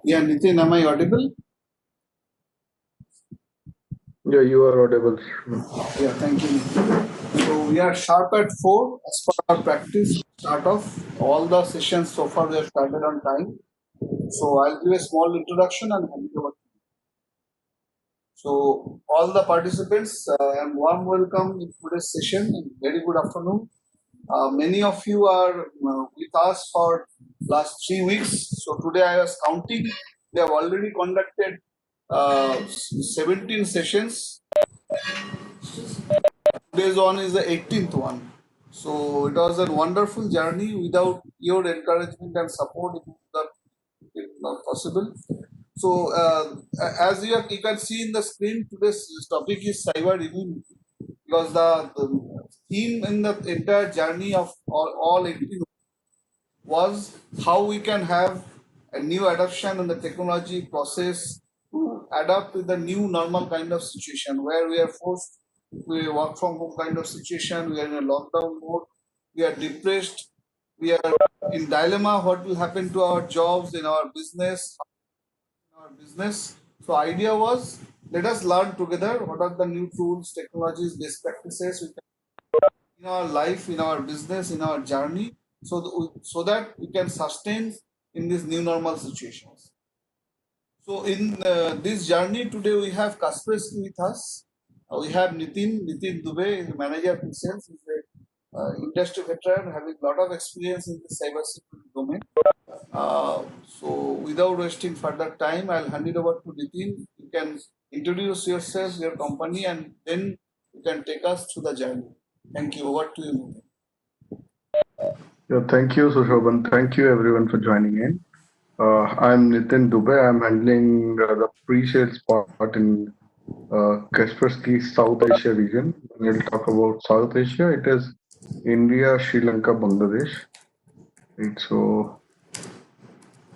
Yeah, Nitin, am I audible? Yeah, you are audible. Yeah, thank you, Nitin. So we are sharp at 4 as per our practice. Start off all the sessions so far we have started on time. So I'll give a small introduction and hand it over. So all the participants and warm welcome in today's session and very good afternoon. Many of you are with us for last 3 weeks. So today I was counting. We have already conducted 17 sessions. Today's one is the 18th one. So it was a wonderful journey. Without your encouragement and support, it would not possible. So as you can see in the screen, today's topic is cyber immunity because the theme in the entire journey of all 18 was how we can have a new adoption in the technology process to adapt to the new normal kind of situation where we are forced to work from home kind of situation, we are in a lockdown mode, we are depressed, we are in dilemma what will happen to our jobs in our business. So idea was let us learn together what are the new tools, technologies, best practices we can in our life, in our business, in our journey, so that we can sustain in these new normal situations. So in this journey today, we have Kaspersky with us. We have Nitin Dubey, manager of sales. He's a industry veteran having a lot of experience in the cybersecurity domain. So without wasting further time, I'll hand it over to Nitin. You can introduce yourself, your company, and then you can take us through the journey. Thank you. Over to you, Nitin. Yeah, thank you, Sushoban. Thank you, everyone, for joining in. I'm Nitin Dubey. I'm handling the pre-sales part in Kaspersky South Asia region. When we'll talk about South Asia, it is India, Sri Lanka, Bangladesh. Right?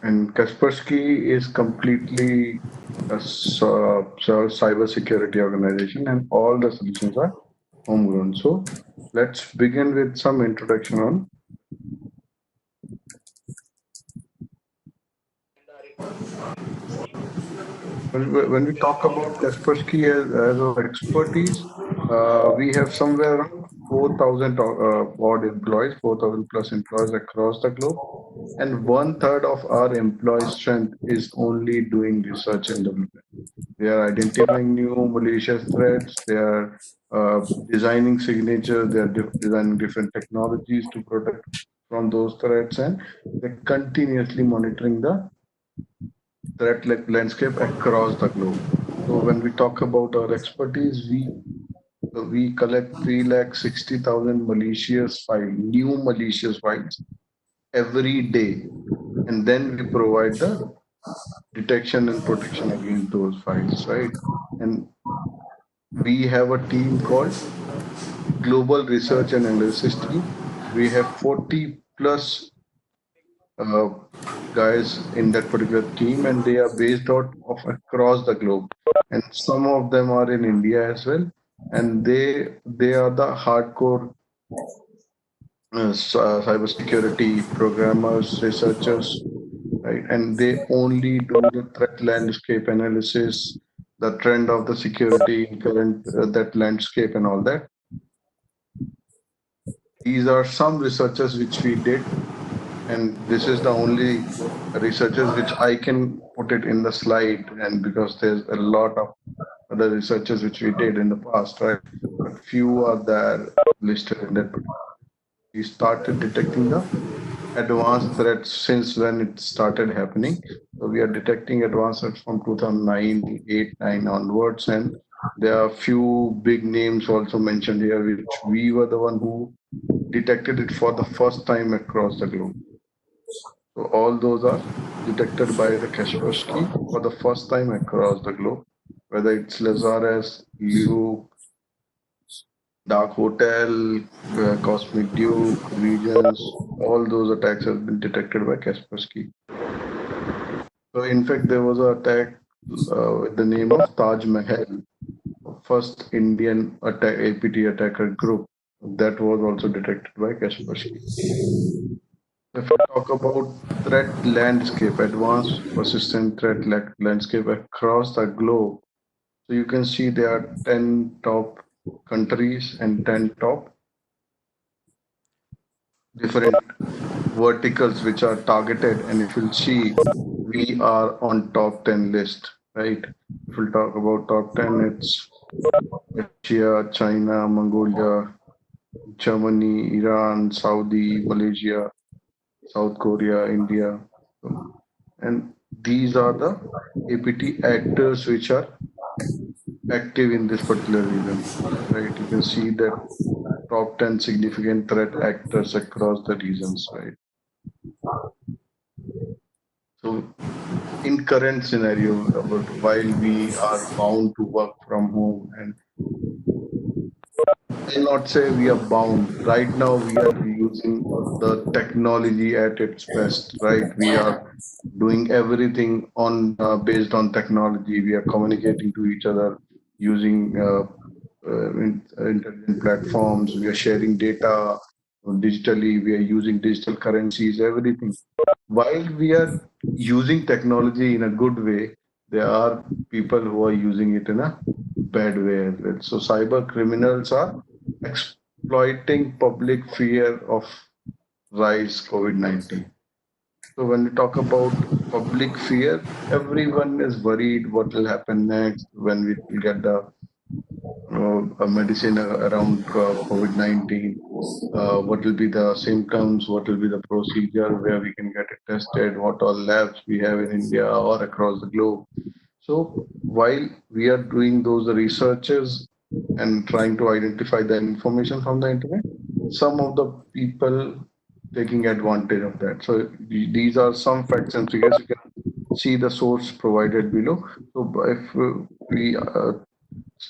And Kaspersky is completely a cyber security organization, and all the solutions are homegrown. So let's begin with some introduction on. When we talk about Kaspersky as our expertise, we have somewhere around 4,000 odd employees, 4,000 plus employees across the globe. And one third of our employee strength is only doing research and development. They are identifying new malicious threats. They are designing signatures. They are designing different technologies to protect from those threats, and they're continuously monitoring the landscape across the globe. So when we talk about our expertise, we collect 360,000 malicious files, new malicious files every day, and then we provide the detection and protection against those files, right? And we have a team called Global Research and Analysis Team. We have 40 plus uh, guys in that particular team, and they are based out of across the globe. And some of them are in India as well. And they are the hardcore cybersecurity programmers, researchers, right? And they only do the threat landscape analysis, the trend of the security in current that landscape and all that. These are some researchers which we did, and this is the only researchers which I can put it in the slide, and because there's a lot of other researchers which we did in the past, right? But few are there listed in that. We started detecting the advanced threats since when it started happening. So we are detecting advanced threats from 2009, 8, 9 onwards, and there are few big names also mentioned here, which we were the one who detected it for the first time across the globe. So all those are detected by the Kaspersky for the first time across the globe, whether it's Lazarus, Luke, Dark Hotel, Cosmic Duke, Regions, all those attacks have been detected by Kaspersky. So in fact, there was an attack with the name of Taj Mahal, first Indian APT attacker group that was also detected by Kaspersky. If we talk about threat landscape, advanced persistent threat landscape across the globe, so you can see there are 10 top countries and 10 top different verticals which are targeted. And if you'll see, we are on top 10 list, right? If we'll talk about top 10, it's Russia, China, Mongolia, Germany, Iran, Saudi, Malaysia, South Korea, India. And these are the APT actors which are active in this particular region, right? You can see that top 10 significant threat actors across the regions, right? So in current scenario, while we are bound to work from home, and I'll not say we are bound. Right now, we are using the technology at its best, right? We are doing everything on based on technology. We are communicating to each other using intelligent platforms. We are sharing data digitally. We are using digital currencies, everything. While we are using technology in a good way, there are people who are using it in a bad way as well. So cyber criminals are exploiting public fear of rise COVID-19. So when we talk about public fear, everyone is worried what will happen next when we will get the a medicine around COVID-19. What will be the symptoms? What will be the procedure where we can get it tested? What all labs we have in India or across the globe? So while we are doing those researches and trying to identify the information from the internet, some of the people taking advantage of that. So these are some facts and figures. You can see the source provided below. So if we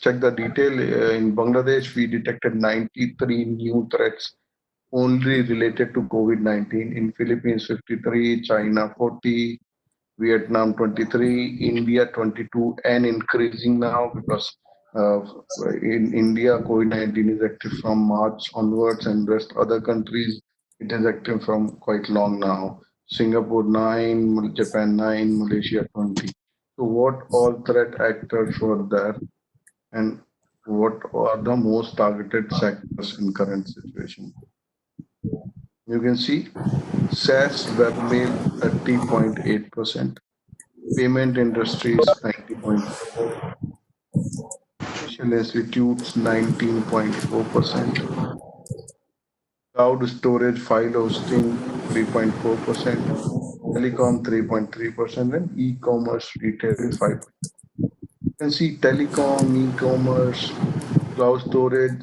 check the detail, in Bangladesh, we detected 93 new threats only related to COVID-19. In Philippines, 53, China 40, Vietnam 23, India 22, and increasing now because uh, in India, COVID-19 is active from March onwards, and rest other countries, it is active from quite long now. Singapore 9, Japan 9, Malaysia 20. So what all threat actors were there, and what are the most targeted sectors in current situation? You can see SaaS webmail 30.8%, payment industries 90.4%, financial institutes 19.4%, cloud storage file hosting 3.4%, telecom 3.3%, and e-commerce retail 5%. You can see telecom, e-commerce, cloud storage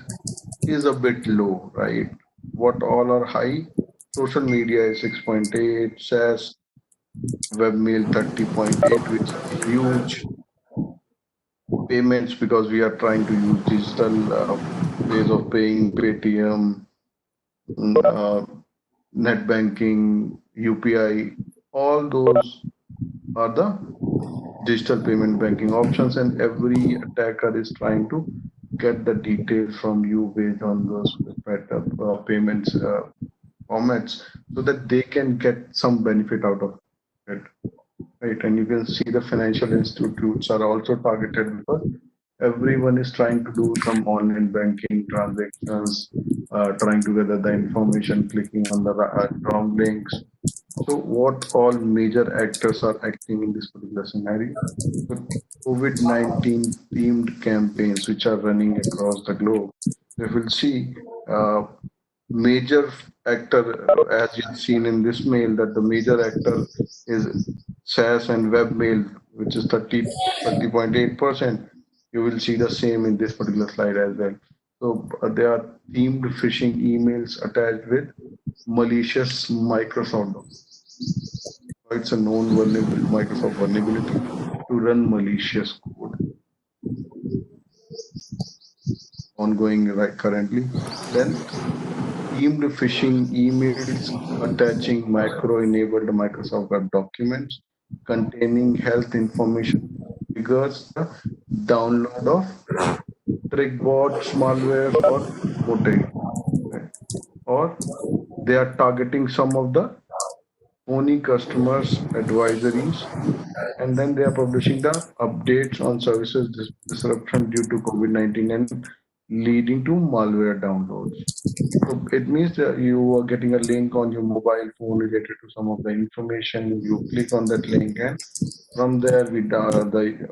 is a bit low, right? What all are high? Social media is 6.8, SaaS, webmail 30.8, which is huge. Payments, because we are trying to use digital ways of paying, Paytm, net banking, UPI, all those are the digital payment banking options, and every attacker is trying to get the details from you based on those payments formats so that they can get some benefit out of it, right? And you can see the financial institutes are also targeted because everyone is trying to do some online banking transactions, trying to gather the information, clicking on the wrong links. So what all major actors are acting in this particular scenario? So COVID-19 themed campaigns which are running across the globe. If we'll see, major actor, as you've seen in this mail, that the major actor is SaaS and webmail, which is 30.8%. You will see the same in this particular slide as well. So there are themed phishing emails attached with malicious Microsoft. It's a known Microsoft vulnerability to run malicious code ongoing right currently. Then themed phishing emails attaching macro-enabled Microsoft Word documents containing health information triggers the download of TrickBot malware or Mote, right? Or they are targeting some of the only customers advisories, and then they are publishing the updates on services disruption due to COVID-19 and leading to malware downloads. So it means that you are getting a link on your mobile phone related to some of the information. You click on that link, and from there, the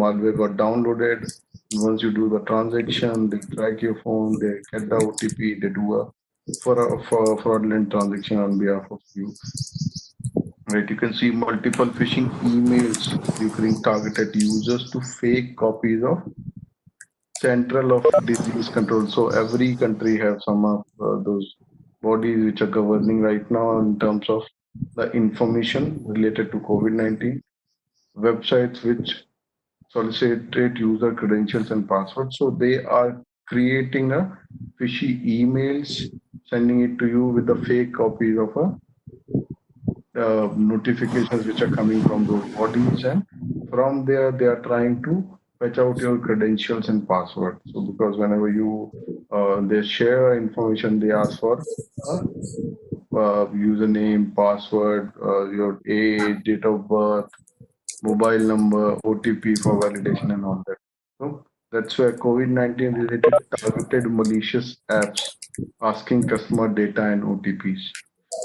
malware got downloaded. Once you do the transaction, they track your phone, they get the OTP, they do a fraudulent transaction on behalf of you. Right, you can see multiple phishing emails during targeted users to fake copies of Central of Disease Control. So every country have some of those bodies which are governing right now in terms of the information related to COVID-19 websites which solicited user credentials and passwords. So they are creating a fishy emails, sending it to you with the fake copies of a notifications which are coming from those bodies, and from there they are trying to fetch out your credentials and password. So because whenever you they share information, they ask for a username, password, your age, date of birth, mobile number, OTP for validation and all that. So that's where COVID-19 related targeted malicious apps asking customer data and OTPs.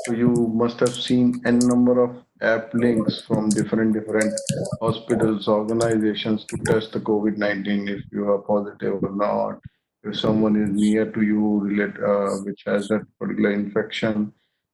So you must have seen n number of app links from different hospitals, organizations to test the COVID-19 if you are positive or not. If someone is near to you which has that particular infection.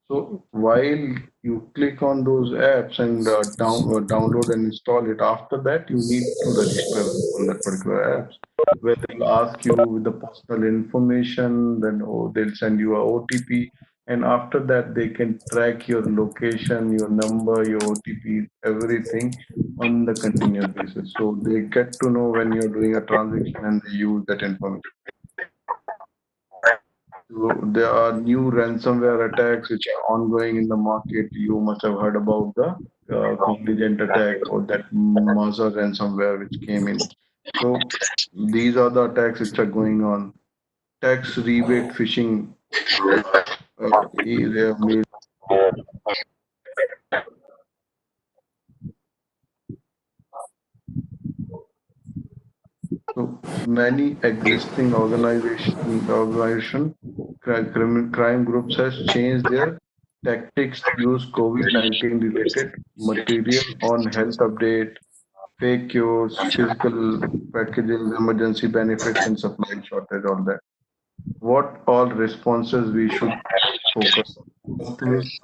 So while you click on those apps and download and install it, after that you need to register on that particular apps where they'll ask you with the personal information, then they'll send you a OTP, and after that they can track your location, your number, your OTP, everything on the continuous basis. So they get to know when you're doing a transaction and they use that information. So there are new ransomware attacks which are ongoing in the market. You must have heard about the Cognizant attack or that Maza ransomware which came in. So these are the attacks which are going on. Tax rebate phishing. They have made so many existing crime groups has changed their tactics to use COVID-19 related material on health update, fake cures, physical packaging, emergency benefits, and supply shortage, all that. What all responses we should focus on? First thing is,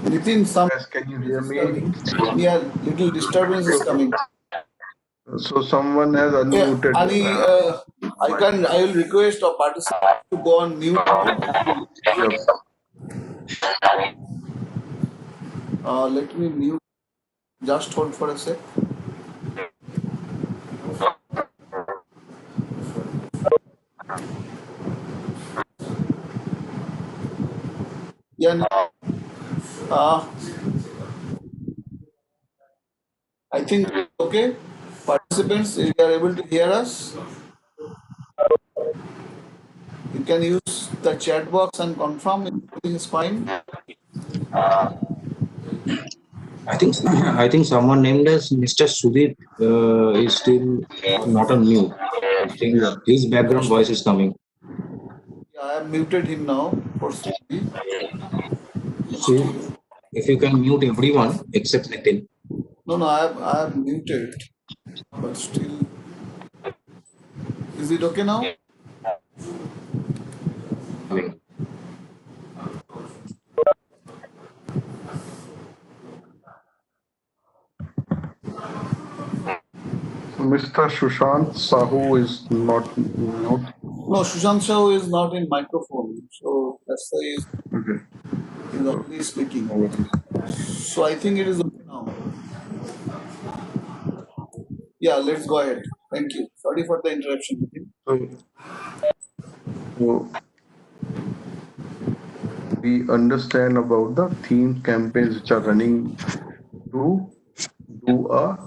Nitin, some yes, can you disturbance hear is me? coming. Yeah, little disturbance is So, coming. so someone has Yeah, unmuted. Ani, I will request a participant to go on mute mode. Yep. Let me mute. Just hold for a sec. Yeah, uh, I think okay. Participants, if you are able to hear us, you can use the chat box and confirm if everything is fine. I think I think someone named as Mr. Sudip is still not on mute. I think Yeah. his background voice is coming. Yeah, I have muted him now for safety. So if you can mute everyone except Nitin. No, no, I have muted, but still, is it okay now? Coming. So Mr. Sushant Sahu is not mute. No, Sushant Shah is not in microphone, so that's why Okay. he's So already speaking. no worries. So I think it is okay now. Yeah, let's go ahead. Thank you. Sorry for the interruption. Nitin. So, so we understand about the theme campaigns which are running to do a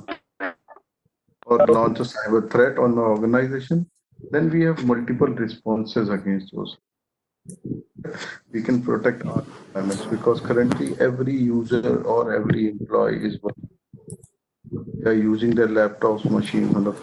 or launch a cyber threat on the organization. Then we have multiple responses against those. we can protect our environments, because currently every user or every employee is they are using their laptops, machines on the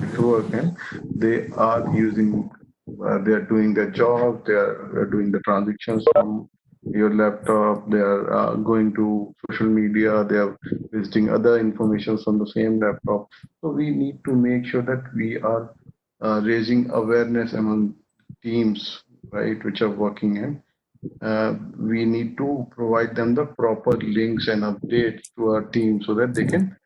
network, and they are using, they are doing their job, they are doing the transactions from your laptop, they are going to social media, they are visiting other informations on the same laptop. So we need to make sure that we are raising awareness among teams, right, which are working in. We need to provide them the proper links and updates to our team so that they can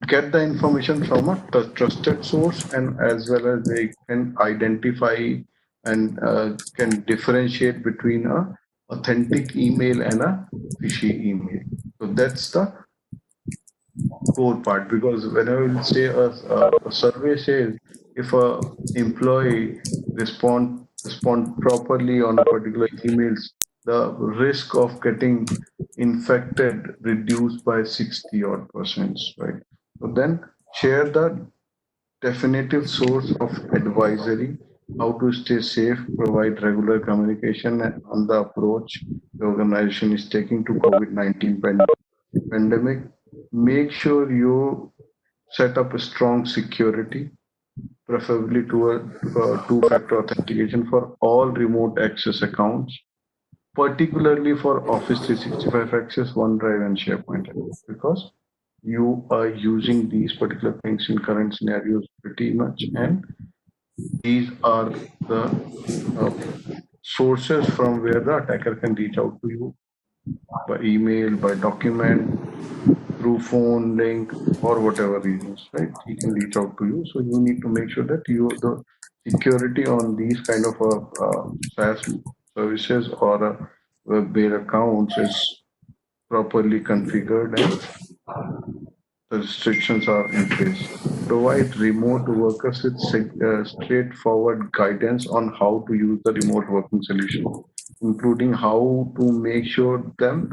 get the information from a trusted source, and as well as they can identify and can differentiate between a authentic email and a fishy email. So that's the core part, because whenever we say a survey says if a employee respond properly on a particular emails, the risk of getting infected reduced by 60 odd percent, right? So then share the definitive source of advisory, how to stay safe, provide regular communication on the approach the organization is taking to COVID-19 pandemic. Make sure you set up a strong security, preferably to a two-factor authentication for all remote access accounts, particularly for Office 365 Access, OneDrive, and SharePoint, because you are using these particular things in current scenarios pretty much, and these are the uh, sources from where the attacker can reach out to you by email, by document, through phone link, or whatever reasons, right? He can reach out to you. So you need to make sure that you the security on these kind of SaaS services or web-based accounts is properly configured and the restrictions are in place. Provide remote workers with straightforward guidance on how to use the remote working solution, including how to make sure them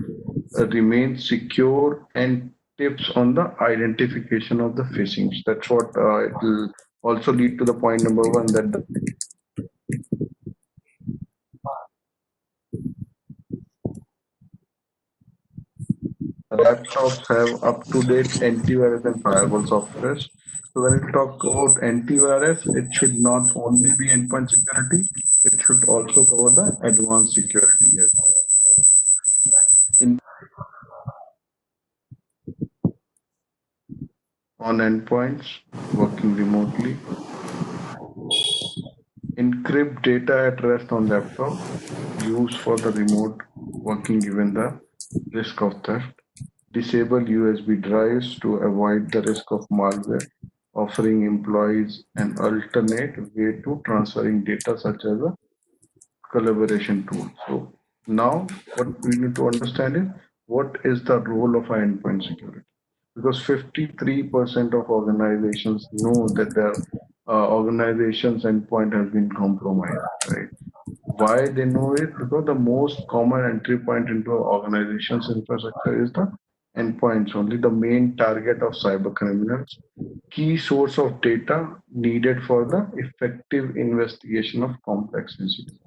remain secure, and tips on the identification of the phishing. That's what it will also lead to the point number one, that the laptops have up-to-date antivirus and firewall software. So when we talk about antivirus, it should not only be endpoint security, it should also cover the advanced security as well. In on endpoints working remotely, encrypt data at rest on laptop, used for the remote working given the risk of theft. Disable USB drives to avoid the risk of malware, offering employees an alternate way to transferring data such as a collaboration tool. So now what we need to understand is what is the role of our endpoint security, because 53% of organizations know that their organization's endpoint has been compromised, right? Why they know it? Because the most common entry point into an organization's infrastructure is the endpoints, only the main target of cyber criminals, key source of data needed for the effective investigation of complex incidents.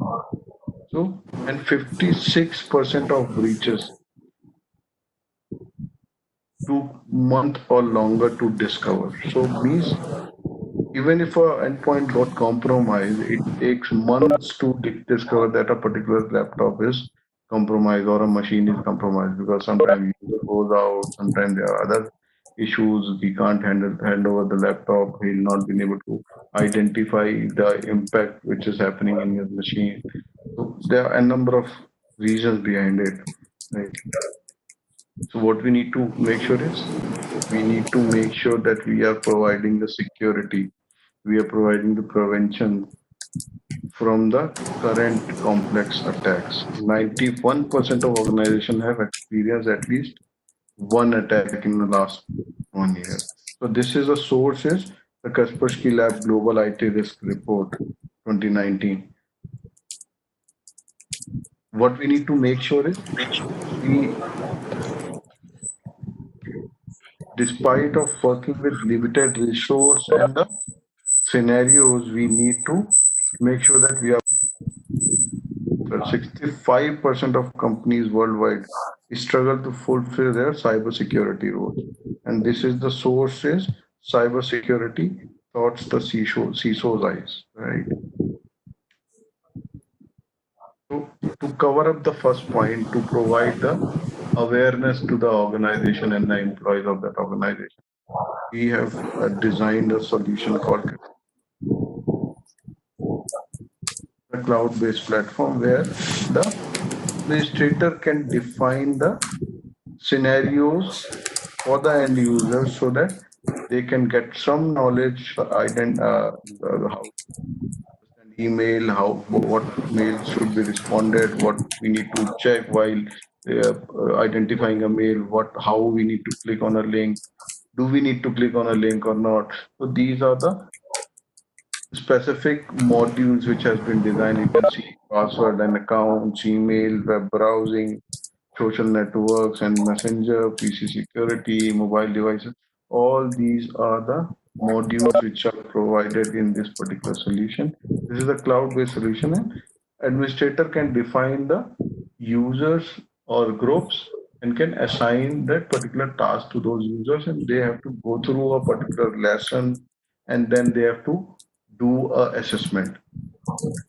So, and 56% of breaches took month or longer to discover. So means even if a endpoint got compromised, it takes months to discover that a particular laptop is compromised or a machine is compromised, because sometimes user goes out, sometimes there are other issues. We can't hand over the laptop. He'll not be able to identify the impact which is happening in his machine. So there are a number of reasons behind it, right? So what we need to make sure is we need to make sure that we are providing the security, we are providing the prevention from the current complex attacks. 91% of organizations have experienced at least one attack in the last 1 year. So this is a source is the Kaspersky Lab Global IT Risk Report 2019. What we need to make sure is we, despite of working with limited resource and the scenarios, we need to make sure that we are that 65% of companies worldwide struggle to fulfill their cybersecurity roles. And this is the source is cybersecurity thoughts the CISO's eyes, right? To cover up the first point, to provide the awareness to the organization and the employees of that organization, we have designed a solution called the cloud-based platform where the administrator can define the scenarios for the end user so that they can get some knowledge, how email, how what mail should be responded, what we need to check while identifying a mail, what how we need to click on a link, do we need to click on a link or not. So these are the specific modules which has been designed. You can see password and accounts, email, web browsing, social networks and messenger, PC security, mobile devices. All these are the modules which are provided in this particular solution. This is a cloud-based solution, and administrator can define the users or groups and can assign that particular task to those users, and they have to go through a particular lesson, and then they have to do a assessment,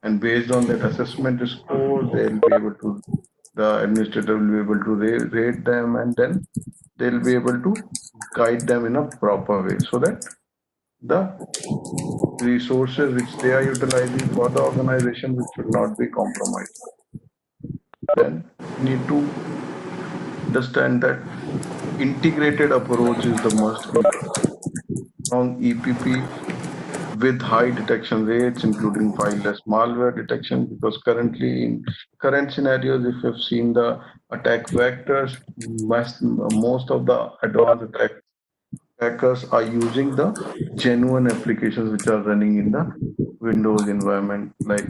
and based on that assessment score they'll be able to, the administrator will be able to rate them, and then they'll be able to guide them in a proper way so that the resources which they are utilizing for the organization which should not be compromised. Then need to understand that integrated approach is the must on EPP with high detection rates, including fileless malware detection, because currently in current scenarios, if you've seen the attack vectors, most of the advanced attackers are using the genuine applications which are running in the Windows environment, like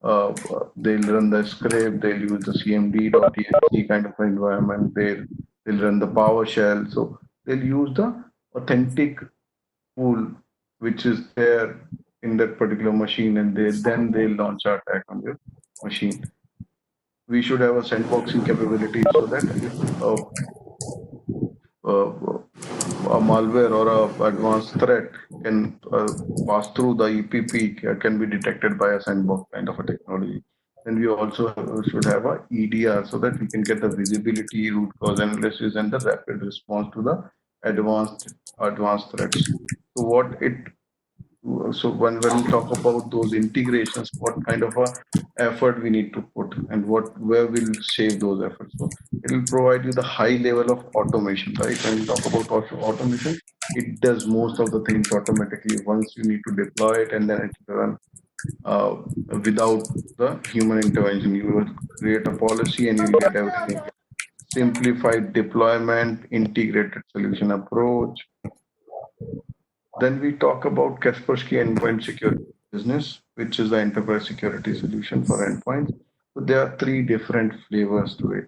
they'll run the script, they'll use the cmd.exe kind of environment, they'll run the PowerShell. So they'll use the authentic tool which is there in that particular machine, and then they launch our attack on your machine. We should have a sandboxing capability so that if a malware or a advanced threat can pass through the EPP, can be detected by a sandbox kind of a technology. And we also should have a EDR so that we can get the visibility, root cause analysis, and the rapid response to the advanced threats. So when we talk about those integrations, what kind of a effort we need to put, and where we'll save those efforts. So it will provide you the high level of automation, right? When we talk about automation, it does most of the things automatically. Once you need to deploy it, and then it will run without the human intervention. You will create a policy and you'll get everything. Simplified deployment, integrated solution approach. Then we talk about Kaspersky Endpoint Security Business, which is the enterprise security solution for endpoints. So there are three different flavors to it.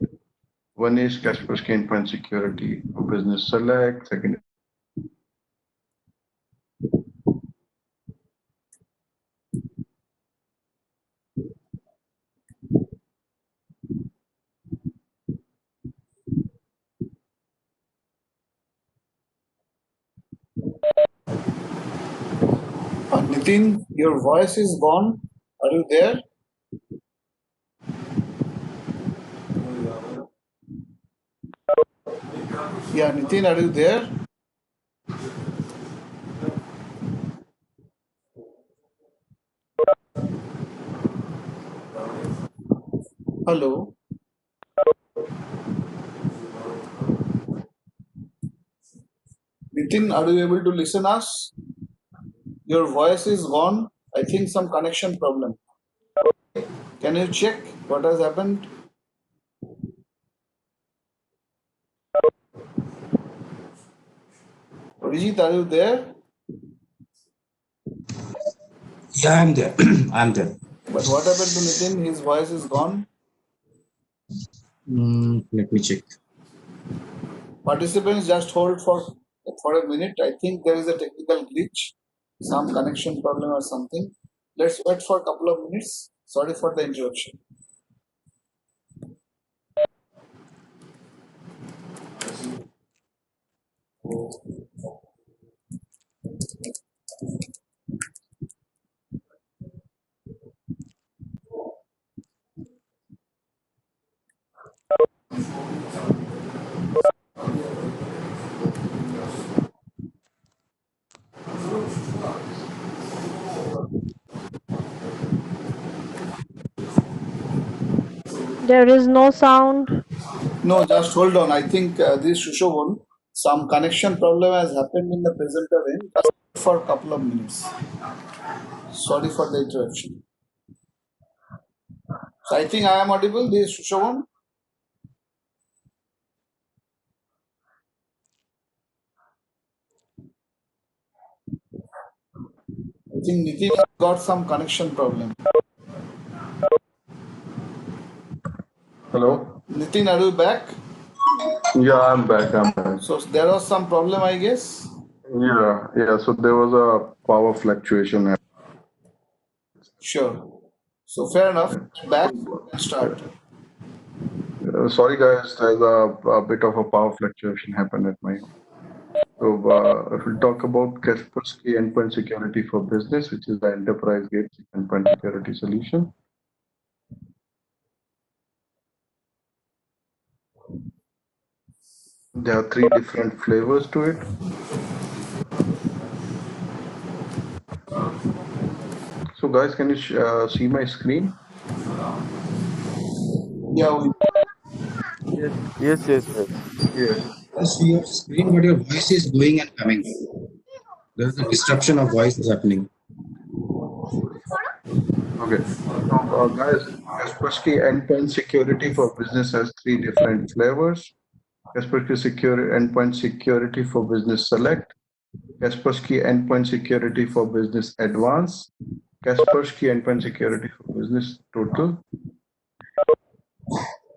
One is Kaspersky Endpoint Security for Business Select. Second, Nitin, your voice is gone. Are you there? Yeah, Nitin, are you there? Hello. Nitin, are you able to listen us? Your voice is gone. I think some connection problem. Can you check what has happened? Abhijit, are you there? Yeah, I'm there. I'm there. But what happened to Nitin? His voice is gone. Let me check. Participants, just hold for a minute. I think there is a technical glitch, some connection problem or something. Let's wait for a couple of minutes. Sorry for the interruption. There is no sound. No, just hold on. I think this Shushovan, some connection problem has happened in the presenter end. Just for a couple of minutes. Sorry for the interruption. So I think I am audible. This Shushovan. I think Nitin has got some connection problem. Hello? Nitin, are you back? Yeah, I'm back. I'm back. So there was some problem, I guess. Yeah. So there was a power fluctuation. Sure. So fair enough. Back. Let's start. Sorry, guys. There's a bit of a power fluctuation happened at my home. So if we talk about Kaspersky Endpoint Security for Business, which is the enterprise grade endpoint security solution. There are three different flavors to it. So guys, can you see my screen? Yeah. Yes. Yes. I see your screen, but your voice is going and coming. There's a disruption of voice is happening. Okay. So guys, Kaspersky Endpoint Security for Business has three different flavors. Kaspersky Endpoint Security for Business Select, Kaspersky Endpoint Security for Business Advanced, Kaspersky Endpoint Security for Business Total.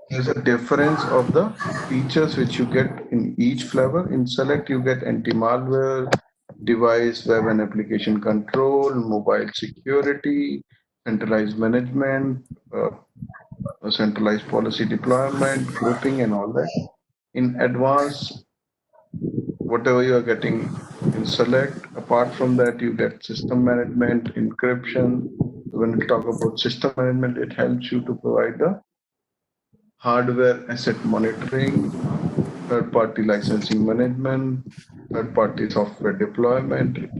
There's a difference of the features which you get in each flavor. In Select, you get anti-malware, device, web and application control, mobile security, centralized management, centralized policy deployment, grouping, and all that. In Advanced, whatever you are getting in Select, apart from that, you get system management, encryption. When we talk about system management, it helps you to provide the hardware asset monitoring, third-party licensing management, third-party software deployment. It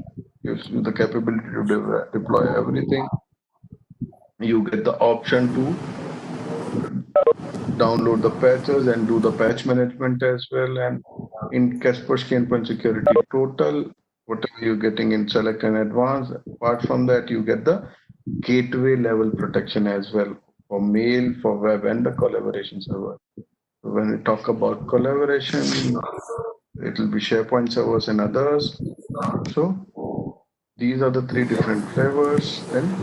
gives you the capability to deploy everything. You get the option to download the patches and do the patch management as well. And in Kaspersky Endpoint Security Total, whatever you're getting in Select and Advanced, apart from that, you get the gateway level protection as well for mail, for web, and the collaboration server. When we talk about collaboration, it will be SharePoint servers and others. So these are the three different flavors. Then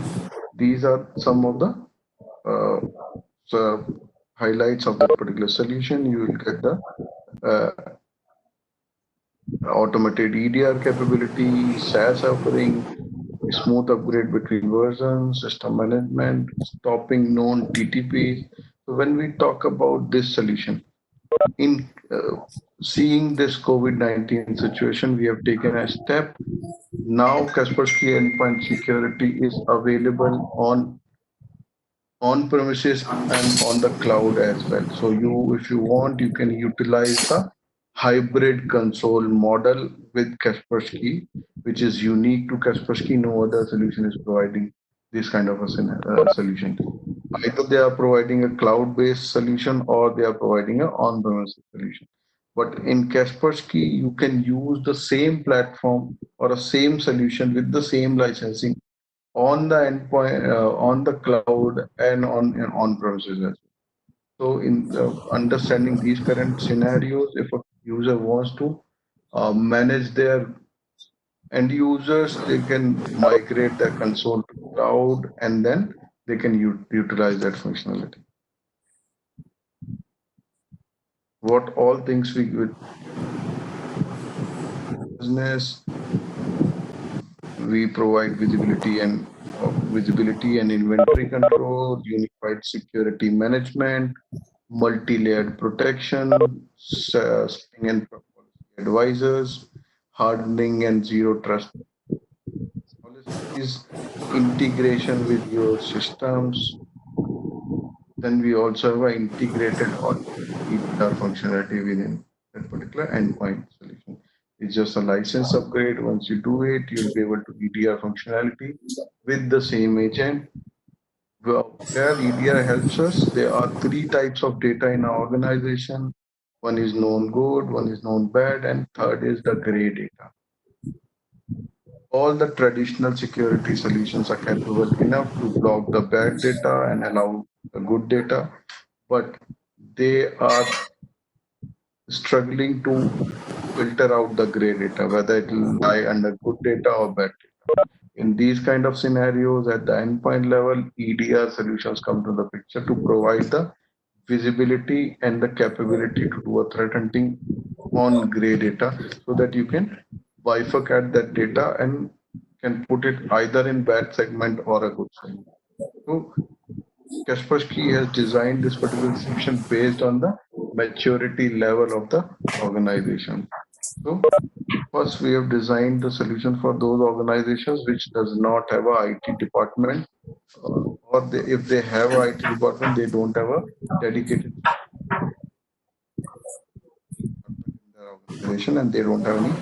these are some of the highlights of that particular solution. You will get the uh, automated EDR capability, SaaS offering, smooth upgrade between versions, system management, stopping known TTP. So when we talk about this solution, in seeing this COVID-19 situation, we have taken a step. Now Kaspersky Endpoint Security is available on premises and on the cloud as well. So you, if you want, you can utilize the hybrid console model with Kaspersky, which is unique to Kaspersky. No other solution is providing this kind of a solution. Either they are providing a cloud-based solution or they are providing an on-premises solution. But in Kaspersky, you can use the same platform or a same solution with the same licensing on the endpoint, on the cloud, and on premises as well. So, in understanding these current scenarios, if a user wants to manage their end users, they can migrate their console to cloud, and then they can utilize that functionality. What all things we with business, we provide visibility and inventory control, unified security management, multi-layered protection, setting and policy advisors, hardening and zero trust policies, integration with your systems. Then we also have an integrated EDR functionality within that particular endpoint solution. It's just a license upgrade. Once you do it, you'll be able to EDR functionality with the same agent. Where EDR helps us, there are three types of data in our organization. One is known good, one is known bad, and third is the gray data. All the traditional security solutions are capable enough to block the bad data and allow the good data, but they are struggling to filter out the gray data, whether it will lie under good data or bad data. In these kind of scenarios, at the endpoint level, EDR solutions come to the picture to provide the visibility and the capability to do a threat hunting on gray data so that you can bifurcate that data and can put it either in bad segment or a good segment. So Kaspersky has designed this particular solution based on the maturity level of the organization. So first, we have designed the solution for those organizations which does not have a IT department, or if they have a IT department, they don't have a dedicated in their organization, and they don't have any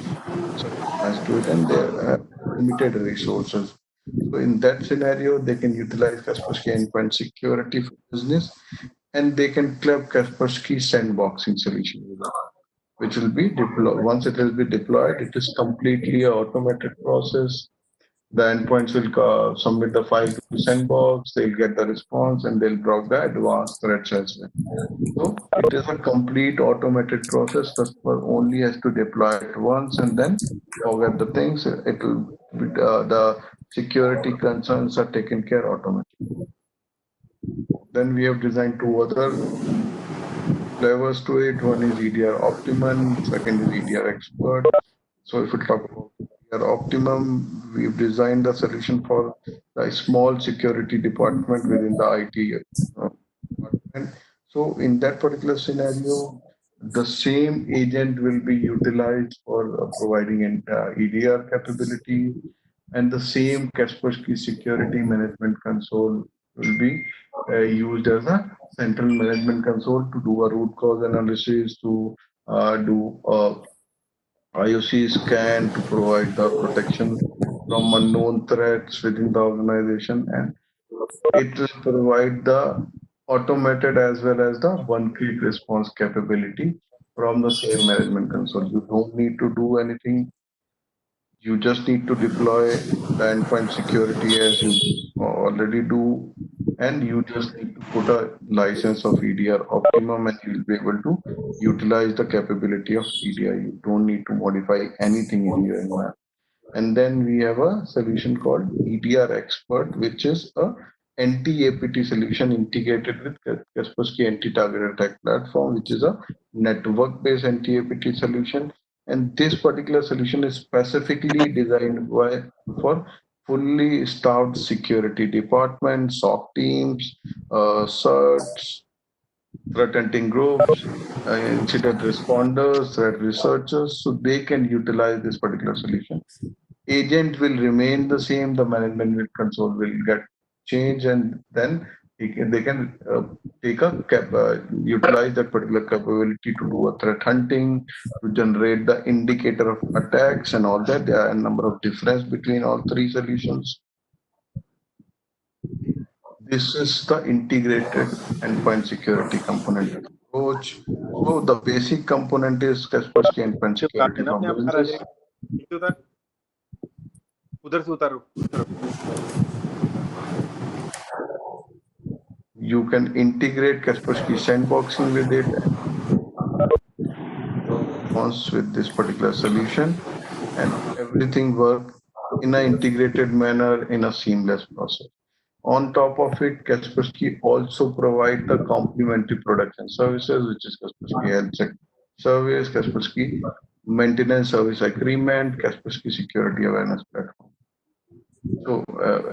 attached to it, and they have limited resources. So in that scenario, they can utilize Kaspersky Endpoint Security for business, and they can club Kaspersky Sandboxing solution with it, which will be deployed. Once it will be deployed, it is completely a automated process. The endpoints will submit the file to Sandbox, they'll get the response, and they'll block the advanced threats as well. So it is a complete automated process. Customer only has to deploy it once and then forget the things. It will the security concerns are taken care automatically. Then we have designed two other flavors to it. One is EDR Optimum, second is EDR Expert. So if we talk about EDR Optimum, we've designed a solution for a small security department within the IT department. So in that particular scenario, the same agent will be utilized for providing an EDR capability, and the same Kaspersky Security Management Console will be used as a central management console to do a root cause analysis, to do a IOC scan, to provide the protection from unknown threats within the organization, and it will provide the automated as well as the one-click response capability from the same management console. You don't need to do anything. You just need to deploy the endpoint security as you already do, and you just need to put a license of EDR Optimum, and you'll be able to utilize the capability of EDR. You don't need to modify anything in your environment. And then we have a solution called EDR Expert, which is a NT-APT solution integrated with Kaspersky Anti-Target Attack Platform, which is a network-based NT-APT solution. And this particular solution is specifically designed for fully staffed security departments, SOC teams, CERTs, threat hunting groups, incident responders, threat researchers, so they can utilize this particular solution. Agent will remain the same, the management console will get changed, and then they can take a utilize that particular capability to do a threat hunting, to generate the indicator of attacks and all that. There are a number of difference between all three solutions. This is the integrated endpoint security component approach. So the basic component is Kaspersky Endpoint Security from business. उधर से उतारो You can integrate Kaspersky Sandboxing with it once with this particular solution, and everything work in an integrated manner in a seamless process. On top of it, Kaspersky also provide the complementary products and services, which is Kaspersky Health Check Service, Kaspersky Maintenance Service Agreement, Kaspersky Security Awareness Platform. So,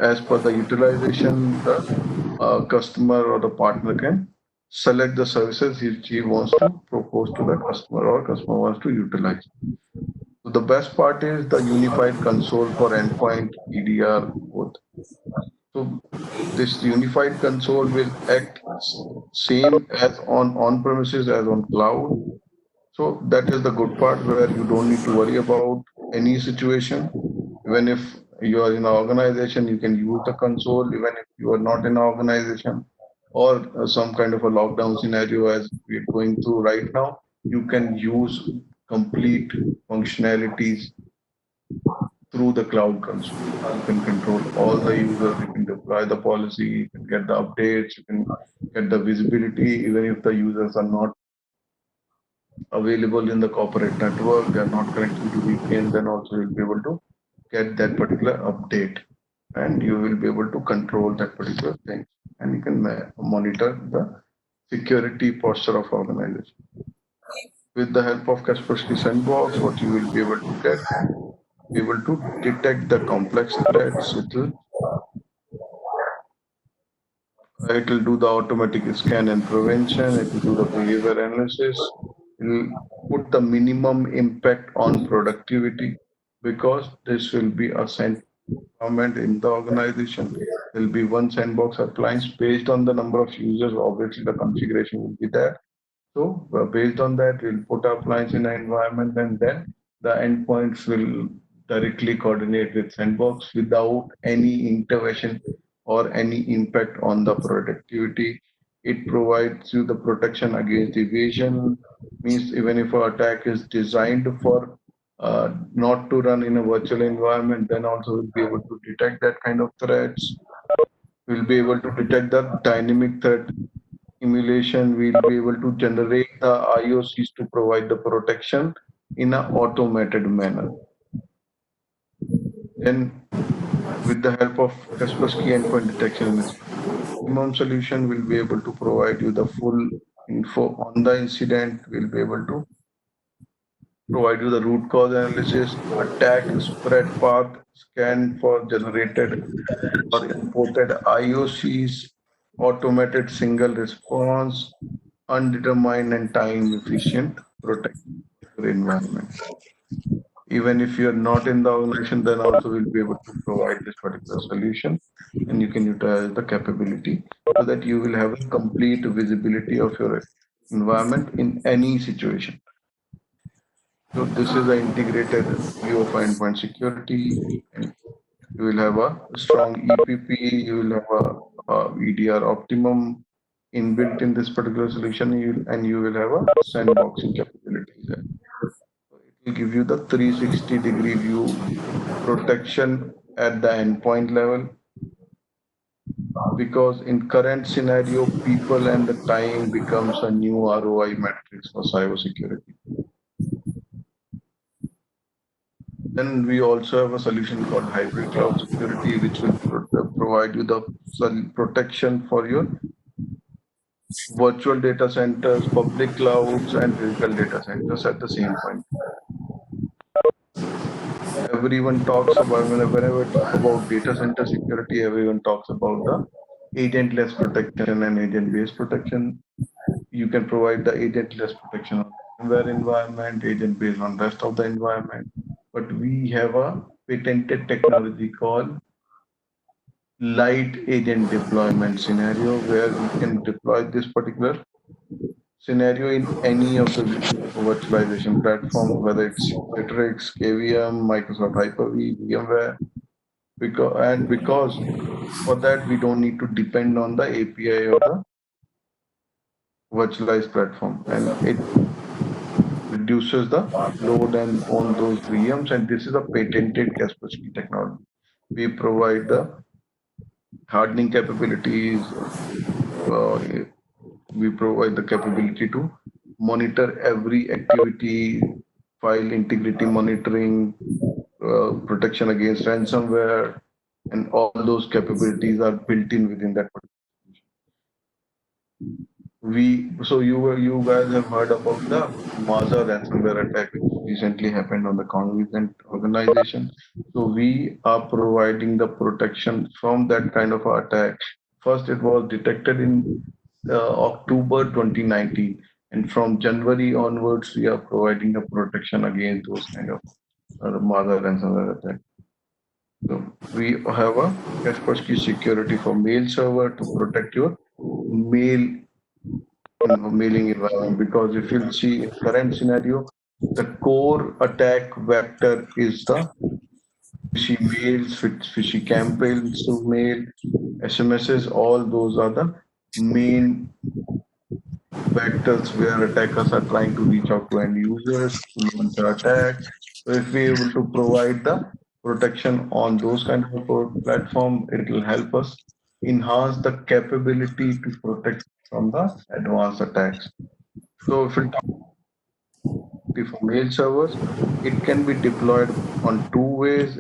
as per the utilization, the customer or the partner can select the services he wants to propose to the customer or customer wants to utilize. the best part is the unified console for endpoint, EDR, both. So this unified console will act same as on premises as on cloud. So that is the good part where you don't need to worry about any situation. Even if you are in an organization, you can use the console. Even if you are not in an organization or some kind of a lockdown scenario as we're going through right now, you can use complete functionalities through the cloud console. You can control all the users, you can deploy the policy, you can get the updates, you can get the visibility, even if the users are not available in the corporate network, they are not connecting to VPN, then also you'll be able to get that particular update and you will be able to control that particular thing and you can monitor the security posture of organization. With the help of Kaspersky Sandbox, what you will be able to get, be able to detect the complex threats. It will do the automatic scan and prevention. It will do the behavior analysis. It will put the minimum impact on productivity because this will be a environment in the organization. There will be one sandbox appliance based on the number of users. Obviously, the configuration will be there. So based on that, we'll put our appliance in an environment and then the endpoints will directly coordinate with Sandbox without any intervention or any impact on the productivity. It provides you the protection against evasion, means even if an attack is designed for not to run in a virtual environment, then also we'll be able to detect that kind of threats. We'll be able to detect the dynamic threat emulation. We'll be able to generate the IOCs to provide the protection in an automated manner. Then, with the help of Kaspersky endpoint detection, minimum solution will be able to provide you the full info on the incident. We'll be able to provide you the root cause analysis, attack spread path, scan for generated or imported IOCs, automated single response, undetermined and time efficient protection your environment. Even if you're not in the organization, then also we'll be able to provide this particular solution and you can utilize the capability so that you will have a complete visibility of your environment in any situation. So this is an integrated view of endpoint security and you will have a strong EPP, you will have a EDR optimum inbuilt in this particular solution, and you will have a sandboxing capabilities. It will give you the 360-degree view protection at the endpoint level. Because in current scenario, people and the time becomes a new ROI matrix for cybersecurity. Then we also have a solution called hybrid cloud security, which will provide you the protection for your virtual data centers, public clouds, and physical data centers at the same point. Everyone talks about, whenever we talk about data center security, everyone talks about the agentless protection and agent-based protection. You can provide the agentless protection on VMware environment, agent-based on rest of the environment. But we have a patented technology called light agent deployment scenario where we can deploy this particular scenario in any of the virtualization platform, whether it's Citrix, KVM, Microsoft Hyper-V, VMware, because for that we don't need to depend on the API or the virtualized platform, and it reduces the load and on those VMs. And this is a patented Kaspersky technology. We provide the hardening capabilities. We provide the capability to monitor every activity, file integrity monitoring, protection against ransomware, and all those capabilities are built in within that. You guys have heard about the Maza ransomware attack which recently happened on the Cognizant organization. So we are providing the protection from that kind of attack. First, it was detected in October 2019, and from January onwards, we are providing the protection against those kind of Mother ransomware attack. So we have a Kaspersky security for mail server to protect your mail mailing environment, because if you'll see in current scenario, the core attack vector is the fishy mails, fishy campaigns to mail, SMSs, all those are the main vectors where attackers are trying to reach out to end users to launch an attack. So if we're able to provide the protection on those kind of platform, it will help us enhance the capability to protect from the advanced attacks. So if we talk for mail servers, it can be deployed on two ways,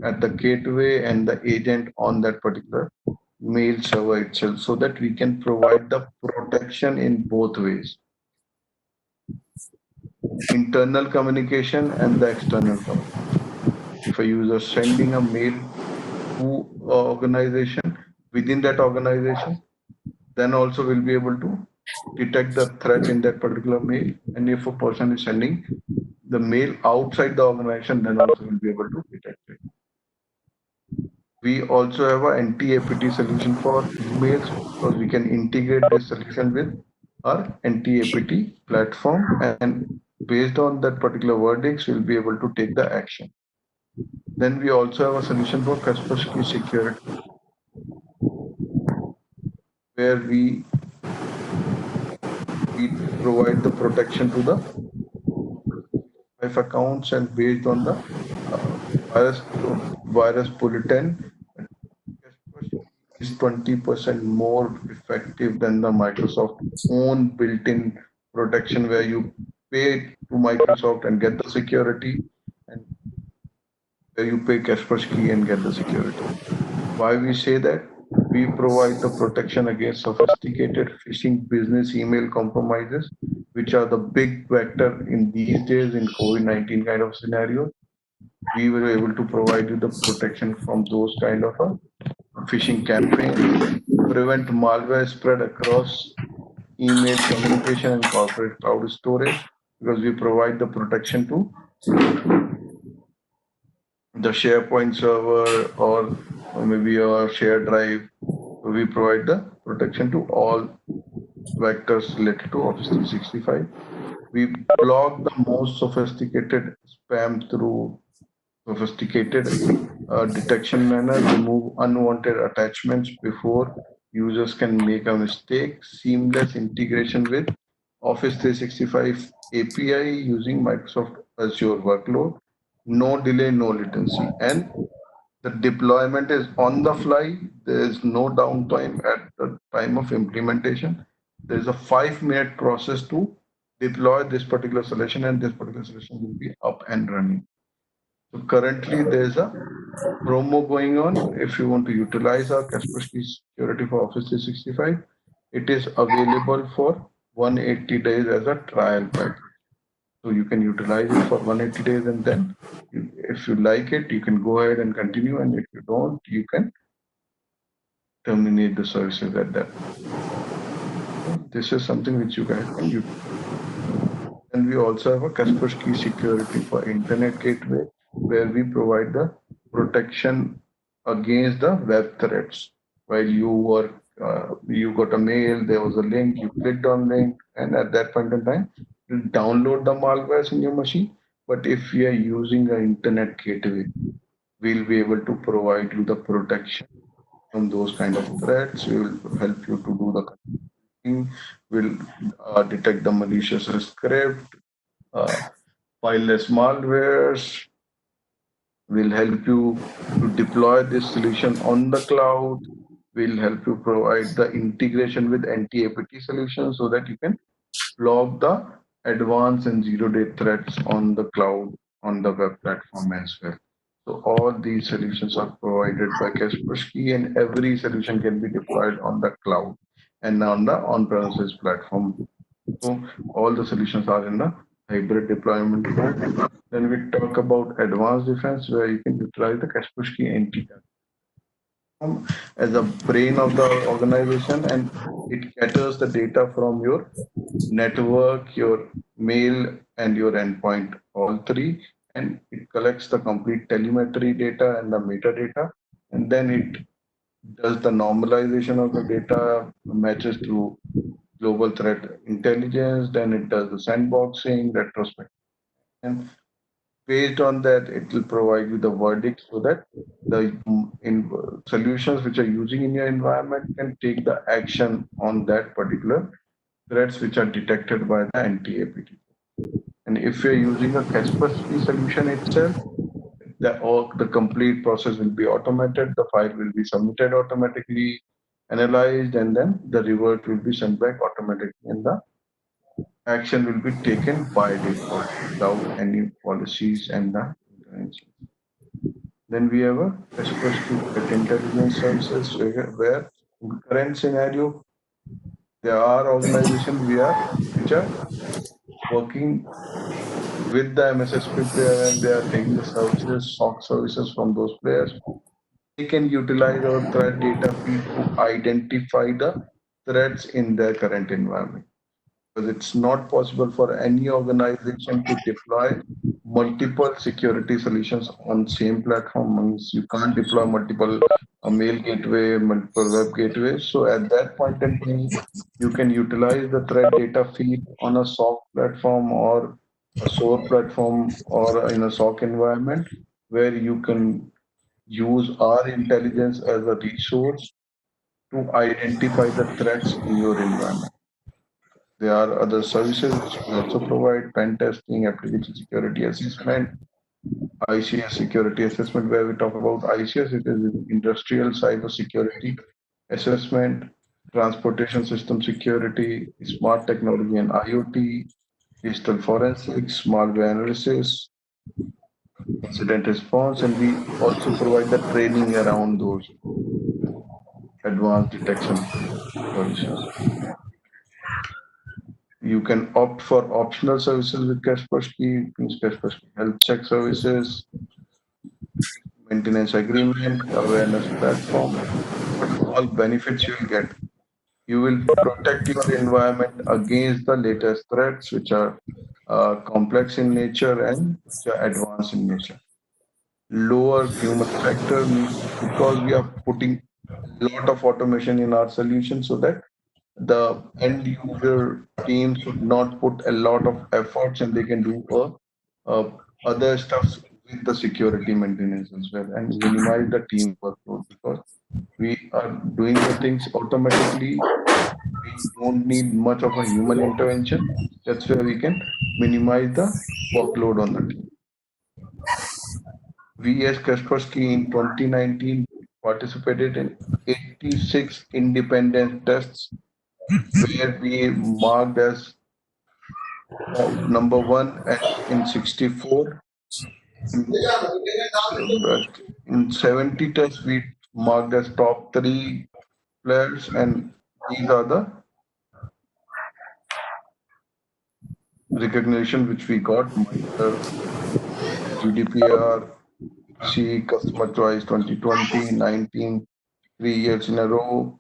at the gateway and the agent on that particular mail server itself, so that we can provide the protection in both ways, internal communication and the external communication. If a user sending a mail to a organization, within that organization, then also we'll be able to detect the threat in that particular mail. And if a person is sending the mail outside the organization, then also we'll be able to detect it. We also have an anti-APT solution for emails, because we can integrate this solution with our anti-APT platform, and based on that particular verdicts, we'll be able to take the action. Then we also have a solution for Kaspersky security, where we provide the protection to the accounts, and based on the virus bulletin, Kaspersky is 20% more effective than the Microsoft own built-in protection, where you pay to Microsoft and get the security, and where you pay Kaspersky and get the security. Why we say that? We provide the protection against sophisticated phishing business email compromises, which are the big vector in these days in COVID-19 kind of scenario. We were able to provide you the protection from those kind of phishing campaigns, prevent malware spread across email communication and corporate cloud storage, because we provide the protection to the SharePoint server, or maybe a shared drive. We provide the protection to all vectors related to Office 365. We block the most sophisticated spam through sophisticated detection manner, remove unwanted attachments before users can make a mistake, seamless integration with Office 365 API using Microsoft Azure workload, no delay, no latency, and the deployment is on the fly. There is no downtime at the time of implementation. There is a 5-minute process to deploy this particular solution, and this particular solution will be up and running. So currently there is a promo going on. If you want to utilize our Kaspersky security for Office 365, it is available for 180 days as a trial package. So you can utilize it for 180 days, and then if you like it, you can go ahead and continue. And if you don't, you can terminate the services at that point. This is something which you guys can use. And we also have a Kaspersky security for internet gateway, where we provide the protection against the web threats. While you got a mail, there was a link, you clicked on link, and at that point in time, you download the malwares in your machine. But if we are using an internet gateway, we'll be able to provide you the protection from those kind of threats. We will help you to do the thing. We'll detect the malicious script, fileless malwares. We'll help you to deploy this solution on the cloud. We'll help you provide the integration with anti-APT solutions, so that you can block the advanced and zero-day threats on the cloud, on the web platform as well. So all these solutions are provided by Kaspersky, and every solution can be deployed on the cloud and on the on-premises platform. So all the solutions are in the hybrid deployment mode. Then we talk about advanced defense, where you can utilize the Kaspersky anti-attack as a brain of the organization, and it gathers the data from your network, your mail, and your endpoint, all three. and it collects the complete telemetry data and the metadata, and then it does the normalization of the data, matches to global threat intelligence, then it does the sandboxing, retrospect. And based on that, it will provide you the verdict so that the solutions which are using in your environment can take the action on that particular threats which are detected by the anti-APT. And if you're using a Kaspersky solution itself, the complete process will be automated. The file will be submitted automatically, analyzed, and then the revert will be sent back automatically, and the action will be taken by default without any policies and the intervention. Then we have a Kaspersky Threat Intelligence Services, where in the current scenario, there are organizations which are working with the MSSP player, and they are taking the services, SOC services from those players. They can utilize our threat data feed to identify the threats in their current environment. Because it's not possible for any organization to deploy multiple security solutions on same platform. Means you can't deploy multiple mail gateway, multiple web gateways. So at that point in time, you can utilize the threat data feed on a SOC platform or a SOAR platform or in a SOC environment where you can use our intelligence as a resource to identify the threats in your environment. There are other services which we also provide: pen testing, application security assessment, ICS security assessment, where we talk about ICS, it is industrial cyber security assessment, transportation system security, smart technology and IoT, digital forensics, malware analysis, incident response, and we also provide the training around those advanced detection solutions. You can opt for optional services with Kaspersky, means Kaspersky Health Check Services, maintenance agreement, awareness platform. What all benefits you will get? You will protect your environment against the latest threats, which are complex in nature and which are advanced in nature. Lower human factor means because we are putting a lot of automation in our solution so that the end user team should not put a lot of efforts and they can do other stuff with the security maintenance as well and minimize the team workload because we are doing the things automatically. We don't need much of a human intervention. That's where we can minimize the workload on the team. We as Kaspersky in 2019 participated in 86 independent tests where we marked as number one in 64. But in 70 tests, we marked as top three players, and these are the recognition which we got: MITRE, GDPR, C Customer Choice 2020, 19, 3 years in a row,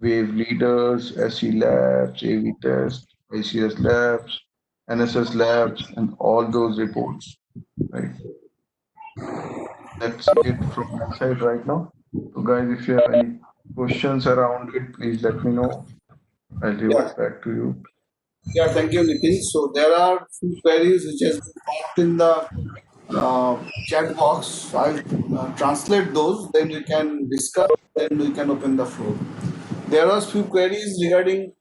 Wave Leaders, SE Labs, AV Test, ICS Labs, NSS Labs, and all those reports. Right. That's it from my side right now. So, guys, if you have any questions around it, please let me know. I'll give Yeah, it back to you. yeah, thank you, Nitin. So there are few queries which has been popped in the chat box. I'll translate those, then we can discuss, then we can open the floor. There are few queries regarding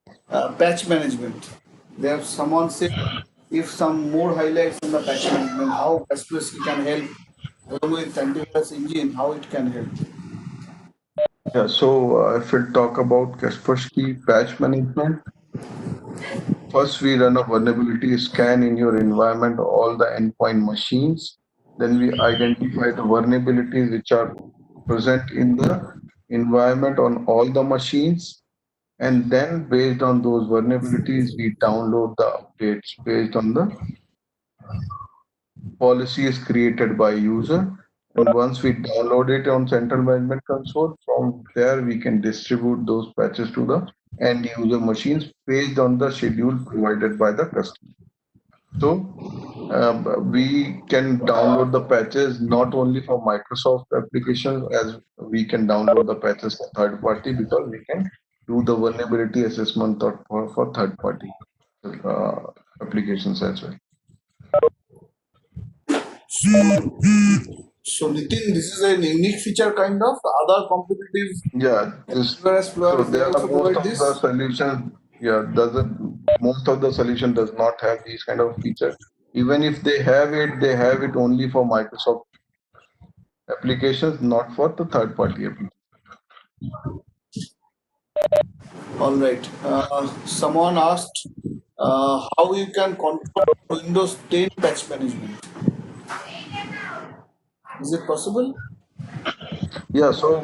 patch management. There someone said if some more highlights on the patch management, how Kaspersky can help along with antivirus engine, how it can help. Yeah, so if we talk about Kaspersky patch management, first we run a vulnerability scan in your environment, all the endpoint machines. Then we identify the vulnerabilities which are present in the environment on all the machines. And then based on those vulnerabilities, we download the updates based on the policies created by user. And once we download it on Central Management Console, from there we can distribute those patches to the end user machines based on the schedule provided by the customer. So we can download the patches not only for Microsoft applications, as we can download the patches for third party, because we can do the vulnerability assessment for third party uh, applications as well. So Nitin, this is a unique feature kind of. Other competitive Yeah, this antivirus so players, they there are also most provide of the this. solutions. Yeah, doesn't most of the solution does not have these kind of features. Even if they have it only for Microsoft applications, not for the third party applications. All right. Someone asked how you can control Windows 10 patch management. Is it possible? Yeah, so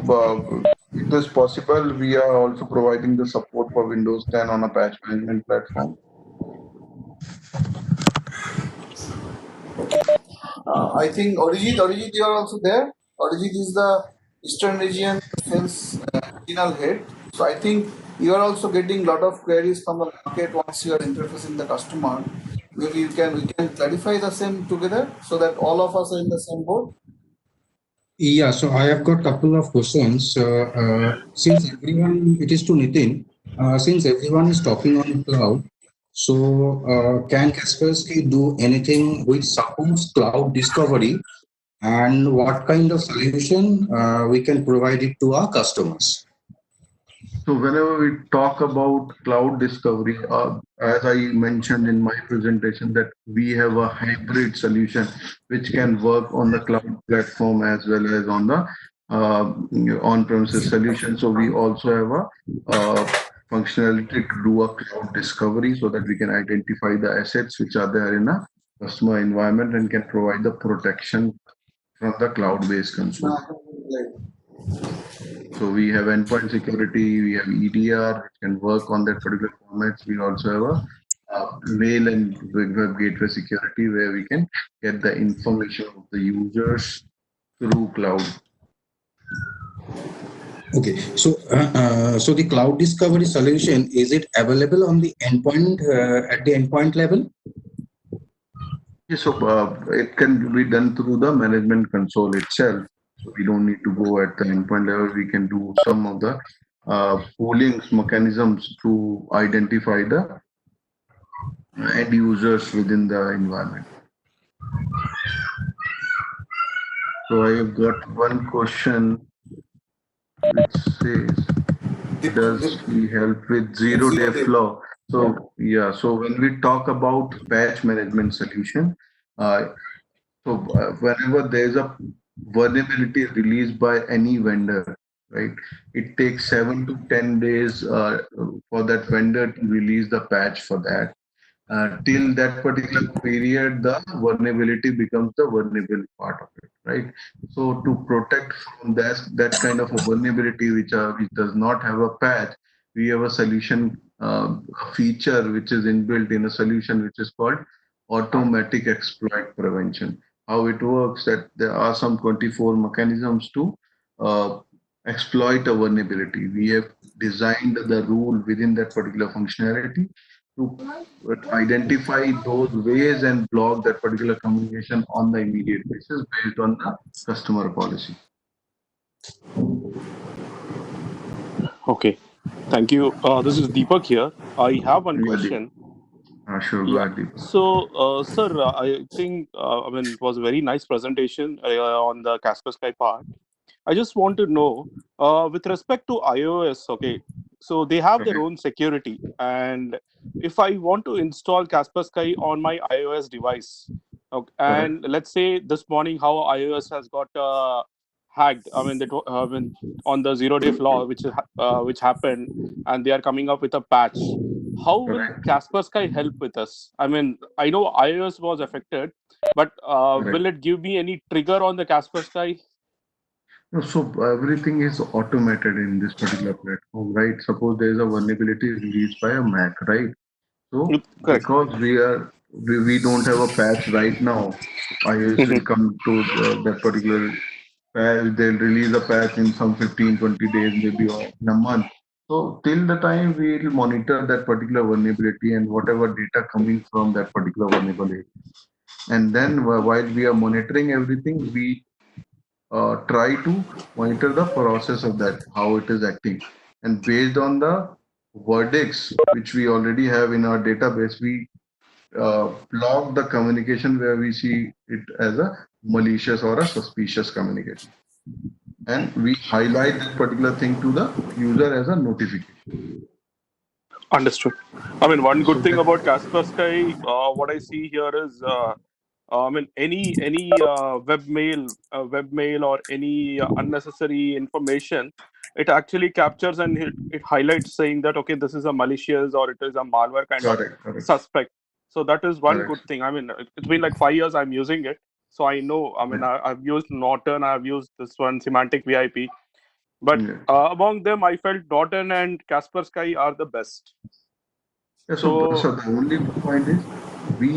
it is possible. We are also providing the support for Windows 10 on a patch management platform. I think Arijit, you are also there. Arijit is the Eastern region sales regional head. So I think you are also getting a lot of queries from the market once you are interfacing the customer. Maybe we can clarify the same together so that all of us are in the same boat. Yeah, so I have got couple of questions. Since everyone, it is to Nitin, since everyone is talking on cloud, so can Kaspersky do anything which supports cloud discovery, and what kind of solution we can provide it to our customers? So whenever we talk about cloud discovery, as I mentioned in my presentation, that we have a hybrid solution which can work on the cloud platform as well as on the on-premises solution. So we also have a functionality to do a cloud discovery so that we can identify the assets which are there in a customer environment and can provide the protection from the cloud-based console. So we have endpoint security, we have EDR, which can work on that particular formats. We also have a mail and web gateway security where we can get the information of the users through cloud. Okay, so so the cloud discovery solution, is it available on the endpoint at the endpoint level? Yeah, so it can be done through the management console itself. So we don't need to go at the endpoint level. We can do some of the poolings mechanisms to identify the end users within the environment. So I have got one question which says, does he help with zero-day flow? So yeah, so when we talk about patch management solution, uh, whenever there's a vulnerability released by any vendor, right, it takes 7 to 10 days for that vendor to release the patch for that. Till that particular period, the vulnerability becomes the vulnerable part of it, right? So to protect from that kind of a vulnerability which does not have a patch, we have a solution, a feature which is inbuilt in a solution which is called automatic exploit prevention. How it works that there are some 24 mechanisms to uh, exploit a vulnerability. We have designed the rule within that particular functionality to identify those ways and block that particular communication on the immediate basis based on the customer policy. Okay, thank you. This is Deepak here. I have one Yeah, question. sure, go Yeah. ahead, Deepak. So, sir, I think I mean it was a very nice presentation on the Kaspersky part. I just want to know, with respect to iOS, okay, so they have their Okay, own security, and if I want to install Kaspersky on my iOS device, okay, correct. and let's say this morning how iOS has got hacked. I mean, I mean on the zero-day flaw which happened, and they are coming up with a patch. How will Correct. Kaspersky help with us? I mean, I know iOS was affected, but will Correct. it give me any trigger on the Kaspersky? No, so everything is automated in this particular platform, right? Suppose there is a vulnerability released by a Mac, right? So Correct. because we don't have a patch right now, iOS will come to that particular patch. They'll release a patch in some 15, 20 days, maybe or in a month. So till the time we will monitor that particular vulnerability and whatever data coming from that particular vulnerability. And then while we are monitoring everything, we try to monitor the process of that, how it is acting. And based on the verdicts which we already have in our database, we block the communication where we see it as a malicious or a suspicious communication. And we highlight that particular thing to the user as a notification. Understood. I mean, one So good thing that, about Kaspersky, what I see here is, I mean, any webmail or any unnecessary information, it actually captures and it highlights saying that okay, this is a malicious or it is a malware kind of correct, correct, suspect. So that is one correct. good thing. I mean, it's been like 5 years I'm using it, so I know. I mean, I've used Norton, I've used this one, Semantic VIP, but Yeah. among them, I felt Norton and Kaspersky are the best. Yeah, So so the only point is we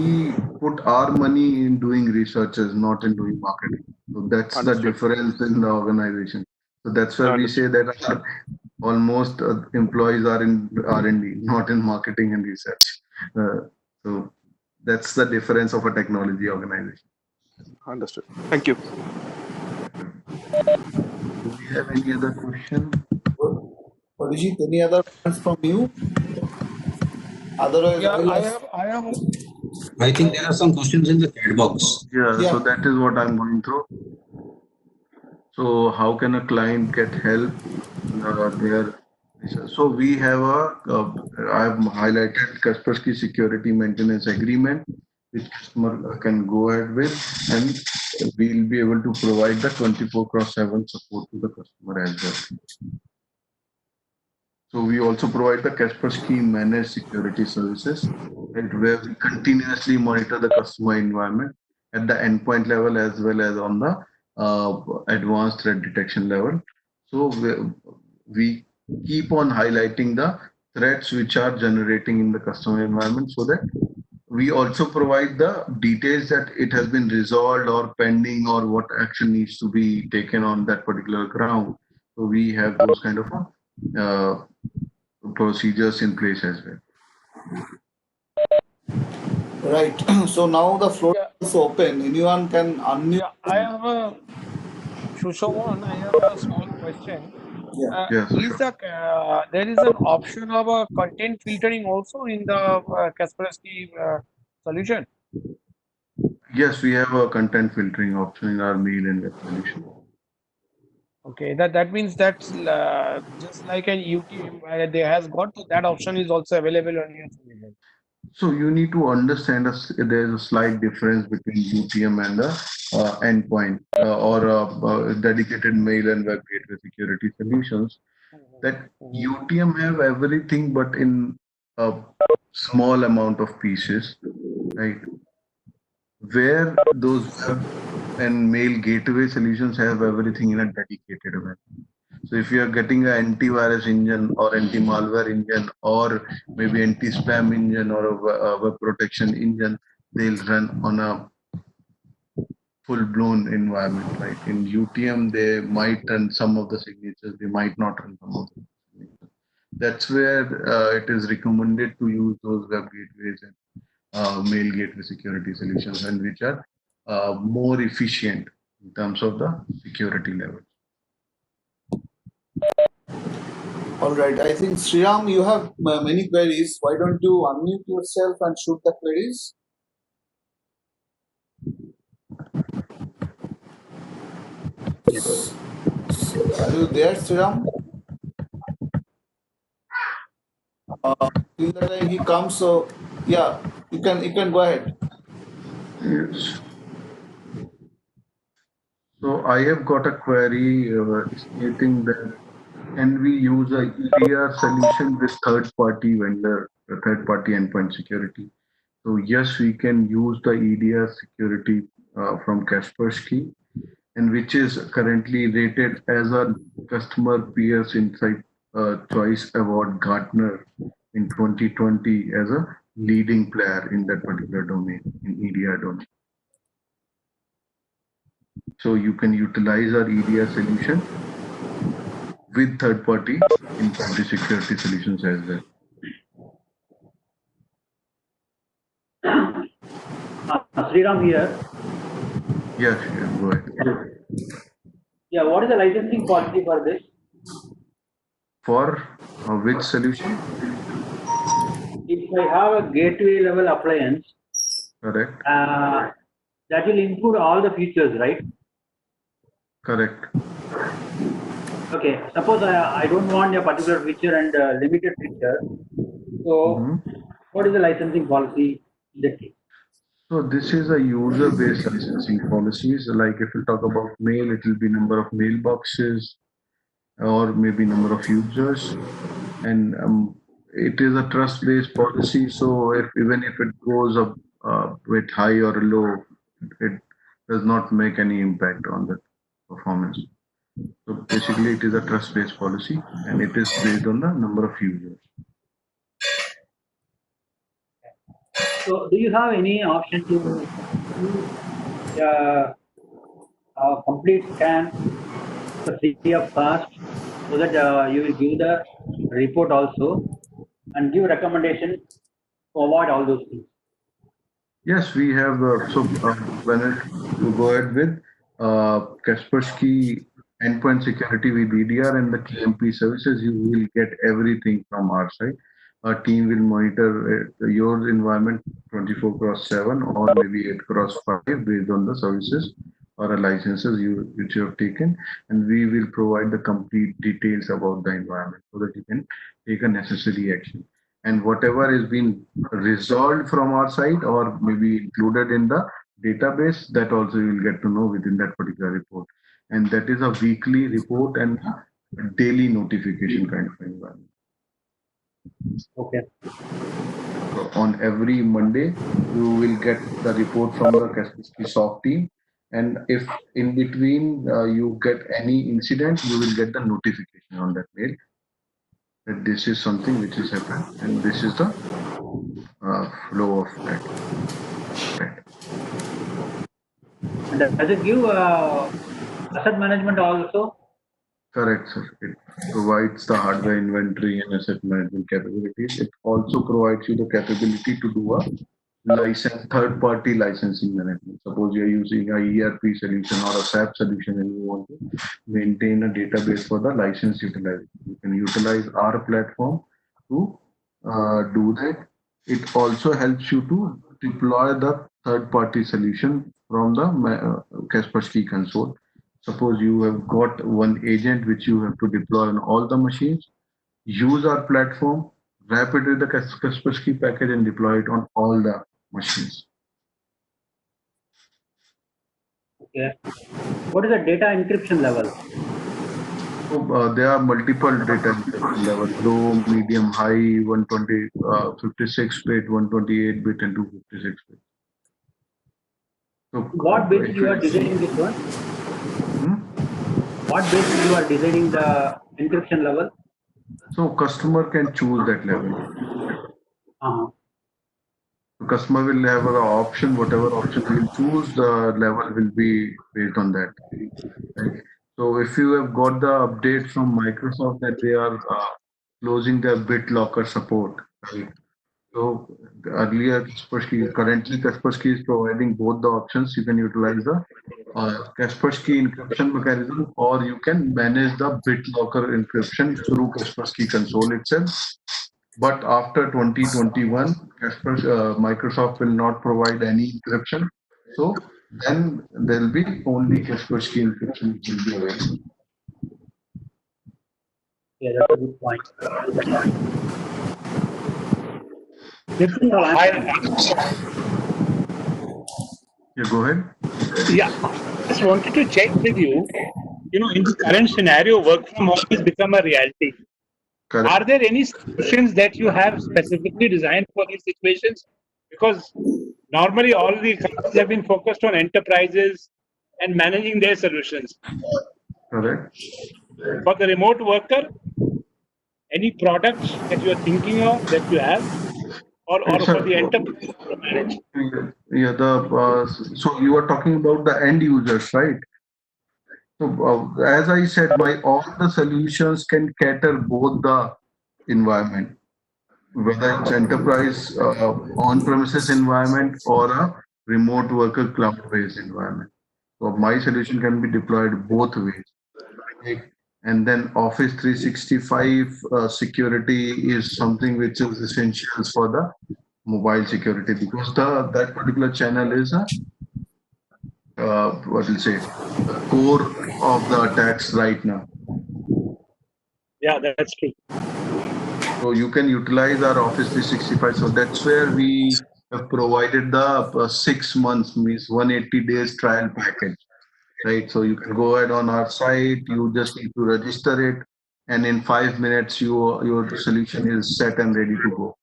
put our money in doing researches, not in doing marketing. So that's the understood, difference in the organization. So that's why we say understood. that our almost employees are in R&D, not in marketing and research. So that's the difference of a technology organization. Understood. Thank you. Do we have any other question? Abhijit, any other points from you? Otherwise, I Yeah, will ask. I have. I think there are some questions in the chat box. Yeah, so Yeah. that is what I'm going through. So how can a client get help there? So we have I've highlighted Kaspersky Security Maintenance Agreement, which customer can go ahead with, and we'll be able to provide the 24/7 support to the customer as well. So we also provide the Kaspersky Managed Security Services, right, where we continuously monitor the customer environment at the endpoint level as well as on the advanced threat detection level. So we keep on highlighting the threats which are generating in the customer environment so that we also provide the details that it has been resolved or pending or what action needs to be taken on that particular ground. So we have those kind of procedures in place as well. Right. So now the floor Yeah, is open. Anyone can unmute. yeah. I have a Shushavan. I have a small question. Yeah. Yes, Is sure. there is an option of a content filtering also in the Kaspersky solution? Yes, we have a content filtering option in our mail and web solution. Okay, that means that's just like an UTM where they has got to, that option is also available on your solution. So you need to understand there's a slight difference between UTM and the endpoint or dedicated mail and web gateway security solutions. That Mhm. UTM have everything but in a small amount of pieces, right? Where those web and mail gateway solutions have everything in a dedicated way. So if you are getting an antivirus engine or anti-malware engine or maybe anti-spam engine or a web protection engine, they'll run on a full-blown environment, right? In UTM, they might run some of the signatures, they might not run some of the signatures. That's where it is recommended to use those web gateways and mail gateway security solutions, and which are more efficient in terms of the security level. All right. I think Sriram, you have many queries. Why don't you unmute yourself and shoot the queries? Are you there, Sriram? Till the time he comes, so yeah, you can go ahead. Yes. So I have got a query stating that can we use a EDR solution with third-party vendor, third-party endpoint security? So yes, we can use the EDR security from Kaspersky, and which is currently rated as a Customer Peers Insight Choice Award Gartner in 2020 as a leading player in that particular domain, in EDR domain. So you can utilize our EDR solution with third-party integrity security solutions as well. Sriram here. Yes, go ahead. Yeah, what is the licensing policy for this? For which solution? If I have a gateway level appliance, Correct. that will include all the features, right? Correct. Okay, suppose I don't want a particular feature and limited feature. So, what is the licensing policy in that case? So this is a user-based licensing policies. Like if you talk about mail, it will be number of mailboxes or maybe number of users, and it is a trust-based policy. So even if it goes up with high or low, it does not make any impact on the performance. So basically, it is a trust-based policy, and it is based on the number of users. So, do you have any option to do a complete scan for free of cost, so that you will give the report also and give recommendation to avoid all those things? Yes, we have. When you go ahead with Kaspersky endpoint security with EDR and the KMP services, you will get everything from our side. Our team will monitor your environment 24/7 or maybe 8/5 based on the services or licenses which you have taken, and we will provide the complete details about the environment so that you can take a necessary action. And whatever is being resolved from our side or maybe included in the database, that also you will get to know within that particular report. And that is a weekly report and a daily notification kind of environment. Okay. So on every Monday, you will get the report from the Kaspersky SOC team. And if in between you get any incident, you will get the notification on that mail that this is something which has happened and this is the flow of that. And does it give asset management also? Correct, sir. It provides the hardware inventory and asset management capabilities. It also provides you the capability to do a third-party licensing management. Suppose you're using a ERP solution or a SAP solution and you want to maintain a database for the license utilization. You can utilize our platform to do that. It also helps you to deploy the third-party solution from the Kaspersky console. Suppose you have got one agent which you have to deploy on all the machines, use our platform, wrap it with the Kaspersky package and deploy it on all the machines. Okay. What is the data encryption level? So there are multiple data encryption levels: low, medium, high, 120, 56-bit, 128-bit, and 256-bit. So What basis you are designing this one? What basis you are designing the encryption level? So customer can choose that level. The customer will have an option, whatever option he will choose, the level will be based on that. Right? So if you have got the update from Microsoft that they are closing their BitLocker support, right? So earlier, currently Kaspersky is providing both the options. You can utilize the Kaspersky encryption mechanism, or you can manage the BitLocker encryption through Kaspersky console itself. But after 2021, Microsoft will not provide any encryption. So then there will be only Kaspersky encryption which will be available. Yeah, that's a good point. Yeah, go ahead. Yeah, just wanted to check with you. You know, in the current scenario, work from home has become a reality. Correct. Are there any solutions that you have specifically designed for these situations? Because normally all the companies have been focused on enterprises and managing their solutions. Correct. For the remote worker, any products that you are thinking of that you have, or for the enterprise to manage? Yeah, so you are talking about the end users, right? So, as I said, all the solutions can cater both the environment, whether it's enterprise on-premises environment or a remote worker cloud-based environment. So my solution can be deployed both ways. Right? And then Office 365 security is something which is essential for the mobile security because that particular channel is a what will say the core of the attacks right now. Yeah, that's true. So you can utilize our Office 365. So that's where we have provided the 6 months, means 180 days trial package, right? So you can go ahead on our site, you just need to register it, and in 5 minutes, your solution is set and ready to go,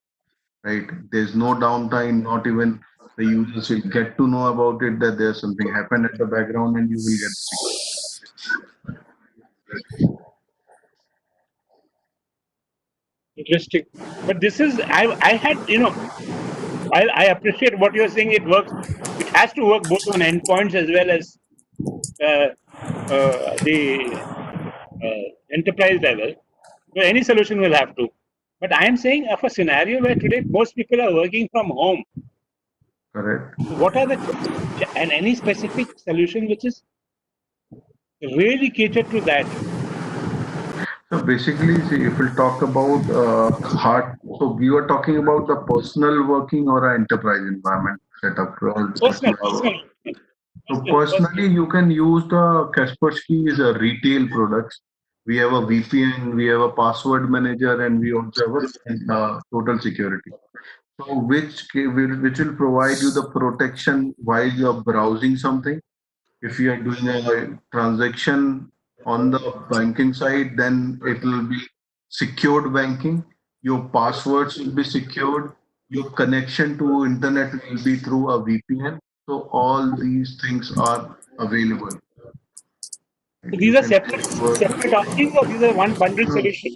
right? There's no downtime, not even the users will get to know about it that there's something happened at the background and you will get the security. Interesting. But this is, I had, while I appreciate what you're saying, it has to work both on endpoints as well as the enterprise level. So any solution will have to. But I am saying of a scenario where today most people are working from home. Correct. What are and any specific solution which is really catered to that? So basically, see, if we talk about hard, so we were talking about the personal working or an enterprise environment setup for all Personal, customer. personal. So personally, you can use the Kaspersky is a retail products. We have a VPN, we have a password manager, and we also have a total security. So which will provide you the protection while you're browsing something. If you are doing a transaction on the banking side, then it will be secured banking. Your passwords will be secured. Your connection to internet will be through a VPN. So all these things are available. So You these are can work. separate offerings, or these are one bundled solution?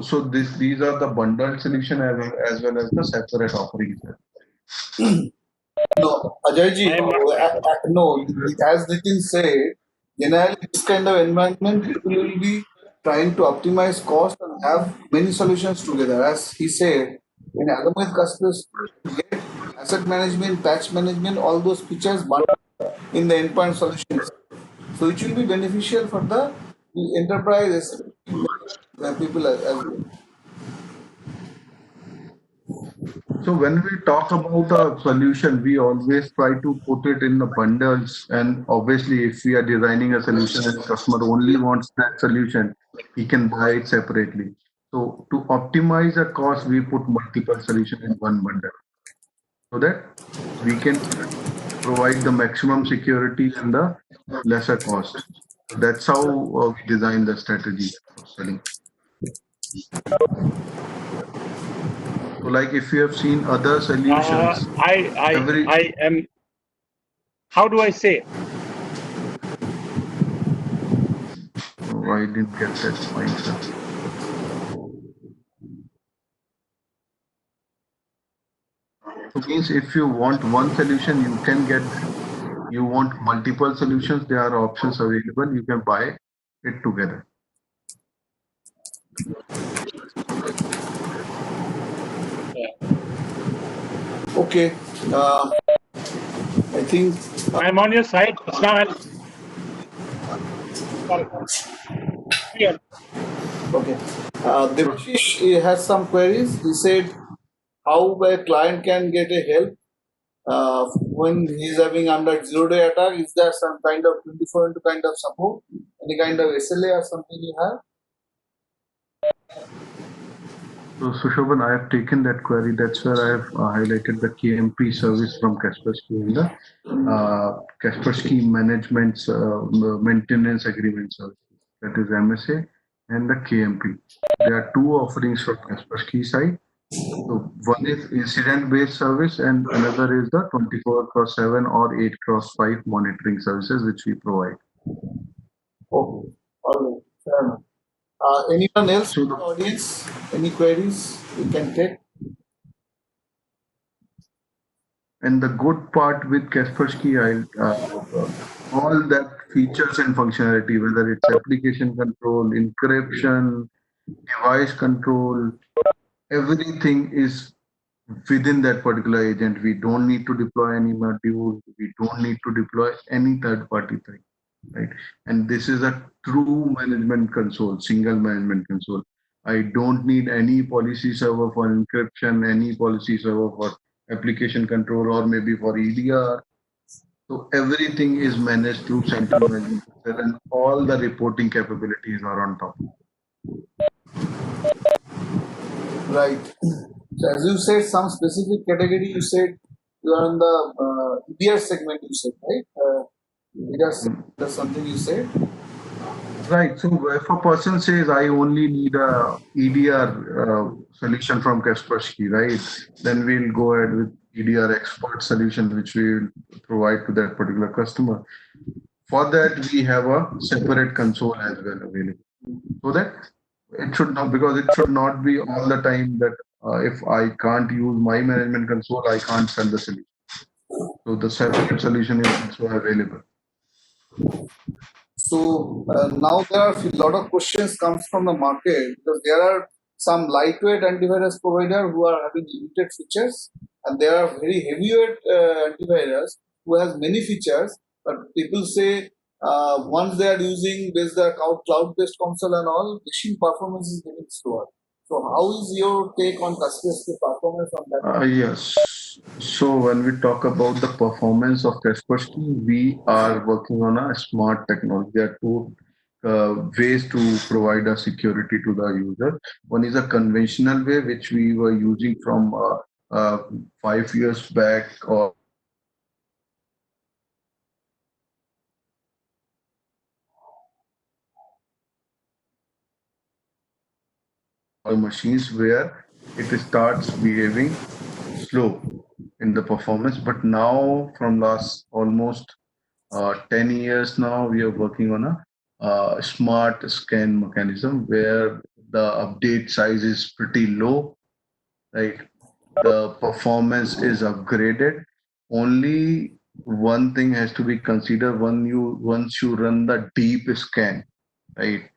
So these are the bundled solution as well as the separate offerings. No, Ajayji, I am not. no, as Nitin said, generally this kind of environment, people will be trying to optimize cost and have many solutions together. As he said, in Agamith customers, you get asset management, patch management, all those features bundled in the endpoint solutions. So it will be beneficial for the enterprise people as well. So when we talk about a solution, we always try to put it in the bundles. And obviously, if we are designing a solution and the customer only wants that solution, he can buy it separately. So to optimize the cost, we put multiple solutions in one bundle so that we can provide the maximum security and the lesser cost. So that's how we design the strategy of selling. So like if you have seen other solutions, every I am. How do I say? oh, I didn't get that point, sir. So means if you want one solution, you can get that. You want multiple solutions, there are options available. You can buy it together. Okay, I think I'm on your side just now. Sorry. Yeah. okay. Devashish has some queries. He said how a client can get a help when he's having under 0-day attack. Is there some kind of 24 into kind of support? Any kind of SLA or something you have? So Sushovan, I have taken that query. That's where I have highlighted the KMP service from Kaspersky in the Kaspersky Management's Maintenance Agreement service. That is MSA and the KMP. There are two offerings from Kaspersky side. So one is incident-based service and another is the 24/7 or 8/5 monitoring services which we provide. Okay, all right, fair enough. Anyone else So in the audience? Any queries we can take? and the good part with Kaspersky, all that features and functionality, whether it's application control, encryption, device control, everything is within that particular agent. We don't need to deploy any module. We don't need to deploy any third party thing, right? And this is a true management console, single management console. I don't need any policy server for encryption, any policy server for application control, or maybe for EDR. So everything is managed through central management console, and all the reporting capabilities are on top. Right. So as you said, some specific category, you said you are in the EDR segment, you said, right? That's something you said. Right. So if a person says, I only need a EDR solution from Kaspersky, right? Then we'll go ahead with EDR expert solution, which we will provide to that particular customer. For that, we have a separate console as well available. So that it should not, because it should not be all the time that if I can't use my management console, I can't sell the solution. So the separate solution is also available. So now there are a lot of questions comes from the market because there are some lightweight antivirus provider who are having limited features, and there are very heavyweight antivirus who has many features. But people say once they are using this the cloud-based console and all, machine performance is getting slower. So how is your take on Kaspersky performance on that? Yes. So when we talk about the performance of Kaspersky, we are working on a smart technology. There are two ways to provide a security to the user. One is a conventional way, which we were using from 5 years back, or machines where it starts behaving slow in the performance. But now, from last almost 10 years now, we are working on a smart scan mechanism where the update size is pretty low, right? The performance is upgraded. Only one thing has to be considered once you run the deep scan, right?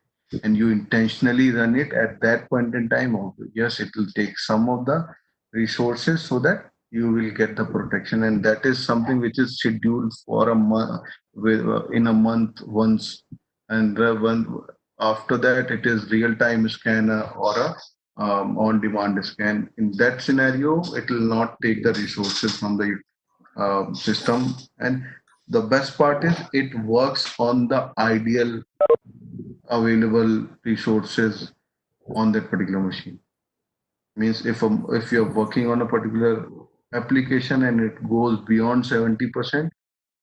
And you intentionally run it at that point in time, yes, it will take some of the resources so that you will get the protection, and that is something which is scheduled for a month, in a month once, and after that it is real-time scanner or a on-demand scan. In that scenario, it will not take the resources from the system, and the best part is it works on the ideal available resources on that particular machine. Means if you're working on a particular application and it goes beyond 70%,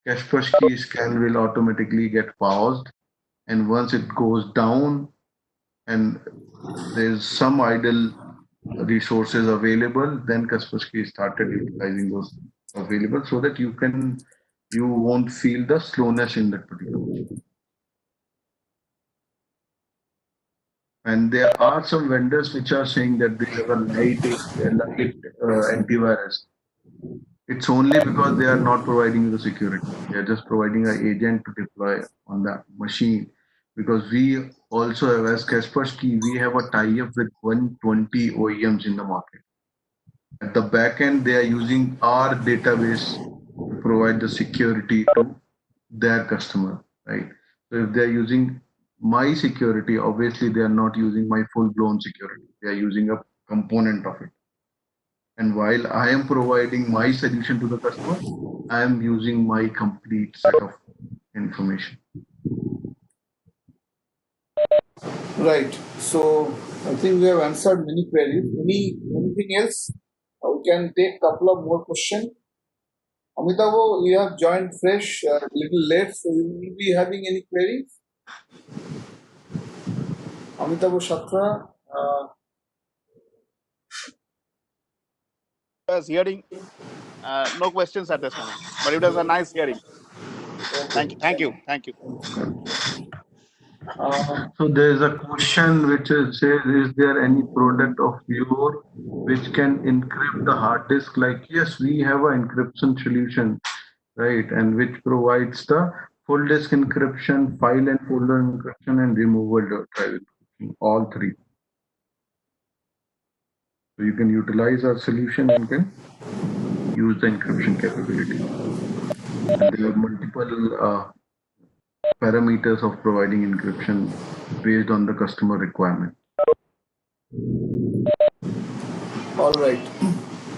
Kaspersky scan will automatically get paused, and once it goes down and there's some idle resources available, then Kaspersky started utilizing those available so that you won't feel the slowness in that particular machine. And there are some vendors which are saying that they have a light antivirus. It's only because they are not providing the security. They are just providing an agent to deploy on the machine. Because we also have, as Kaspersky, we have a tie-up with 120 OEMs in the market. At the back end, they are using our database to provide the security to their customer, right? So if they are using my security, obviously they are not using my full-blown security. They are using a component of it. And while I am providing my solution to the customer, I am using my complete set of information. Right. So I think we have answered many queries. Anything else? We can take couple of more questions. Amitabh, you have joined fresh, a little late, so you will be having any queries? Amitabh Shatra, Was hearing no questions at this moment, but it was a nice hearing. Thank you. So there is a question which says, is there any product of your which can encrypt the hard disk? Like, yes, we have an encryption solution, right? And which provides the full disk encryption, file and folder encryption, and removal drive encryption, all three. So you can utilize our solution and can use the encryption capability. And there are multiple parameters of providing encryption based on the customer requirement. All right.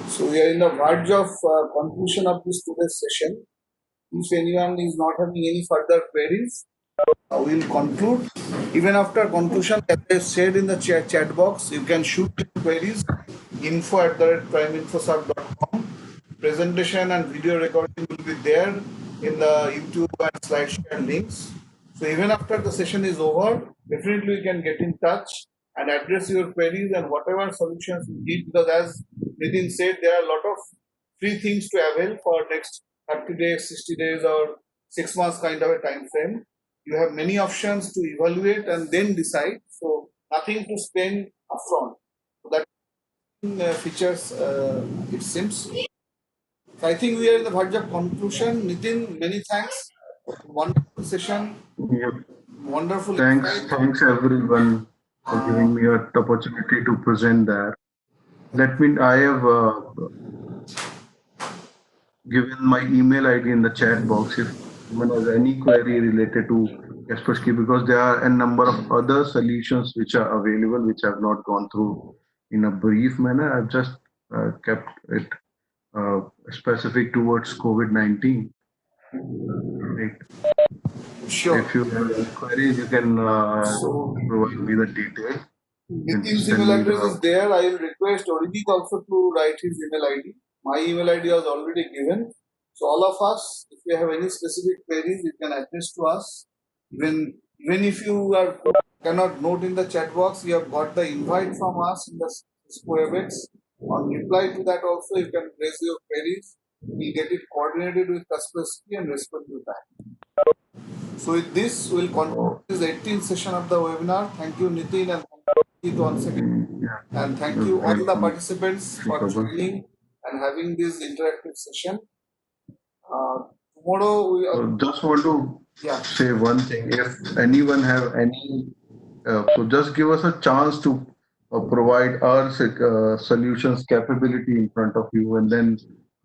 So we are in the verge of conclusion of this today's session. If anyone is not having any further queries, we will conclude. Even after conclusion, as I said in the chat box, you can shoot your queries info@primeinfoserve.com. Presentation and video recording will be there in the YouTube and SlideShare links. So even after the session is over, definitely you can get in touch and address your queries and whatever solutions you need, because as Nitin said, there are a lot of free things to avail for next 30 days, 60 days or 6 months kind of a time frame. You have many options to evaluate and then decide. So nothing to spend upfront. So that features it seems. So I think we are in the verge of conclusion. Nitin, many thanks. Wonderful session. Yep. Wonderful. Thanks everyone for giving me an opportunity to present that. I have given my email ID in the chat box if anyone has any query related to Kaspersky, because there are a number of other solutions which are available, which I have not gone through in a brief manner. I've just kept it specific towards COVID-19. Right. Sure. If you have any queries, you can provide me the details. Nitin's email address is there. I will request Orijit also to write his email ID. My email ID was already given. So all of us, if you have any specific queries, you can address to us. Even if you cannot note in the chat box, you have got the invite from us in the Cisco WebEx. On reply to that also, you can raise your queries. We get it coordinated with Kaspersky and respond to that. So with this, we'll conclude this 18th session of the webinar. Thank you, Nitin, and thank you once again. And thank you all the participants for joining and having this interactive session. Tomorrow we just want to say one thing. If anyone have any, so just give us a chance to provide our solutions capability in front of you, and then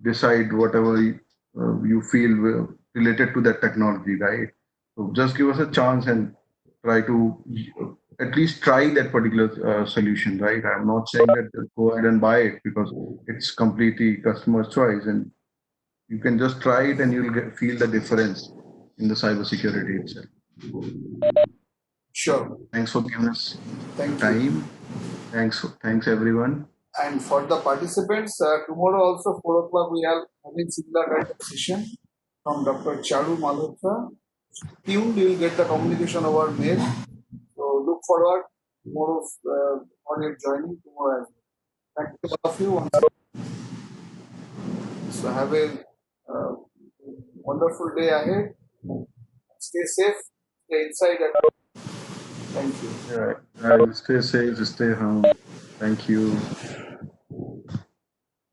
decide whatever you feel related to that technology, right? So just give us a chance and try to at least try that particular solution, right? I'm not saying that go ahead and buy it, because it's completely customer's choice, and you can just try it and you'll feel the difference in the cybersecurity itself. Sure. Thanks for giving us time. Thanks everyone. And for the participants, tomorrow also 4 o'clock we are having similar kind of session from Dr. Charu Malhotra. Tuned, you will get the communication over mail. So look forward tomorrow for your joining tomorrow. Thank you all of you once again. So have a wonderful day ahead. Stay safe. Stay inside. Thank you. Stay safe. Stay home. Thank you.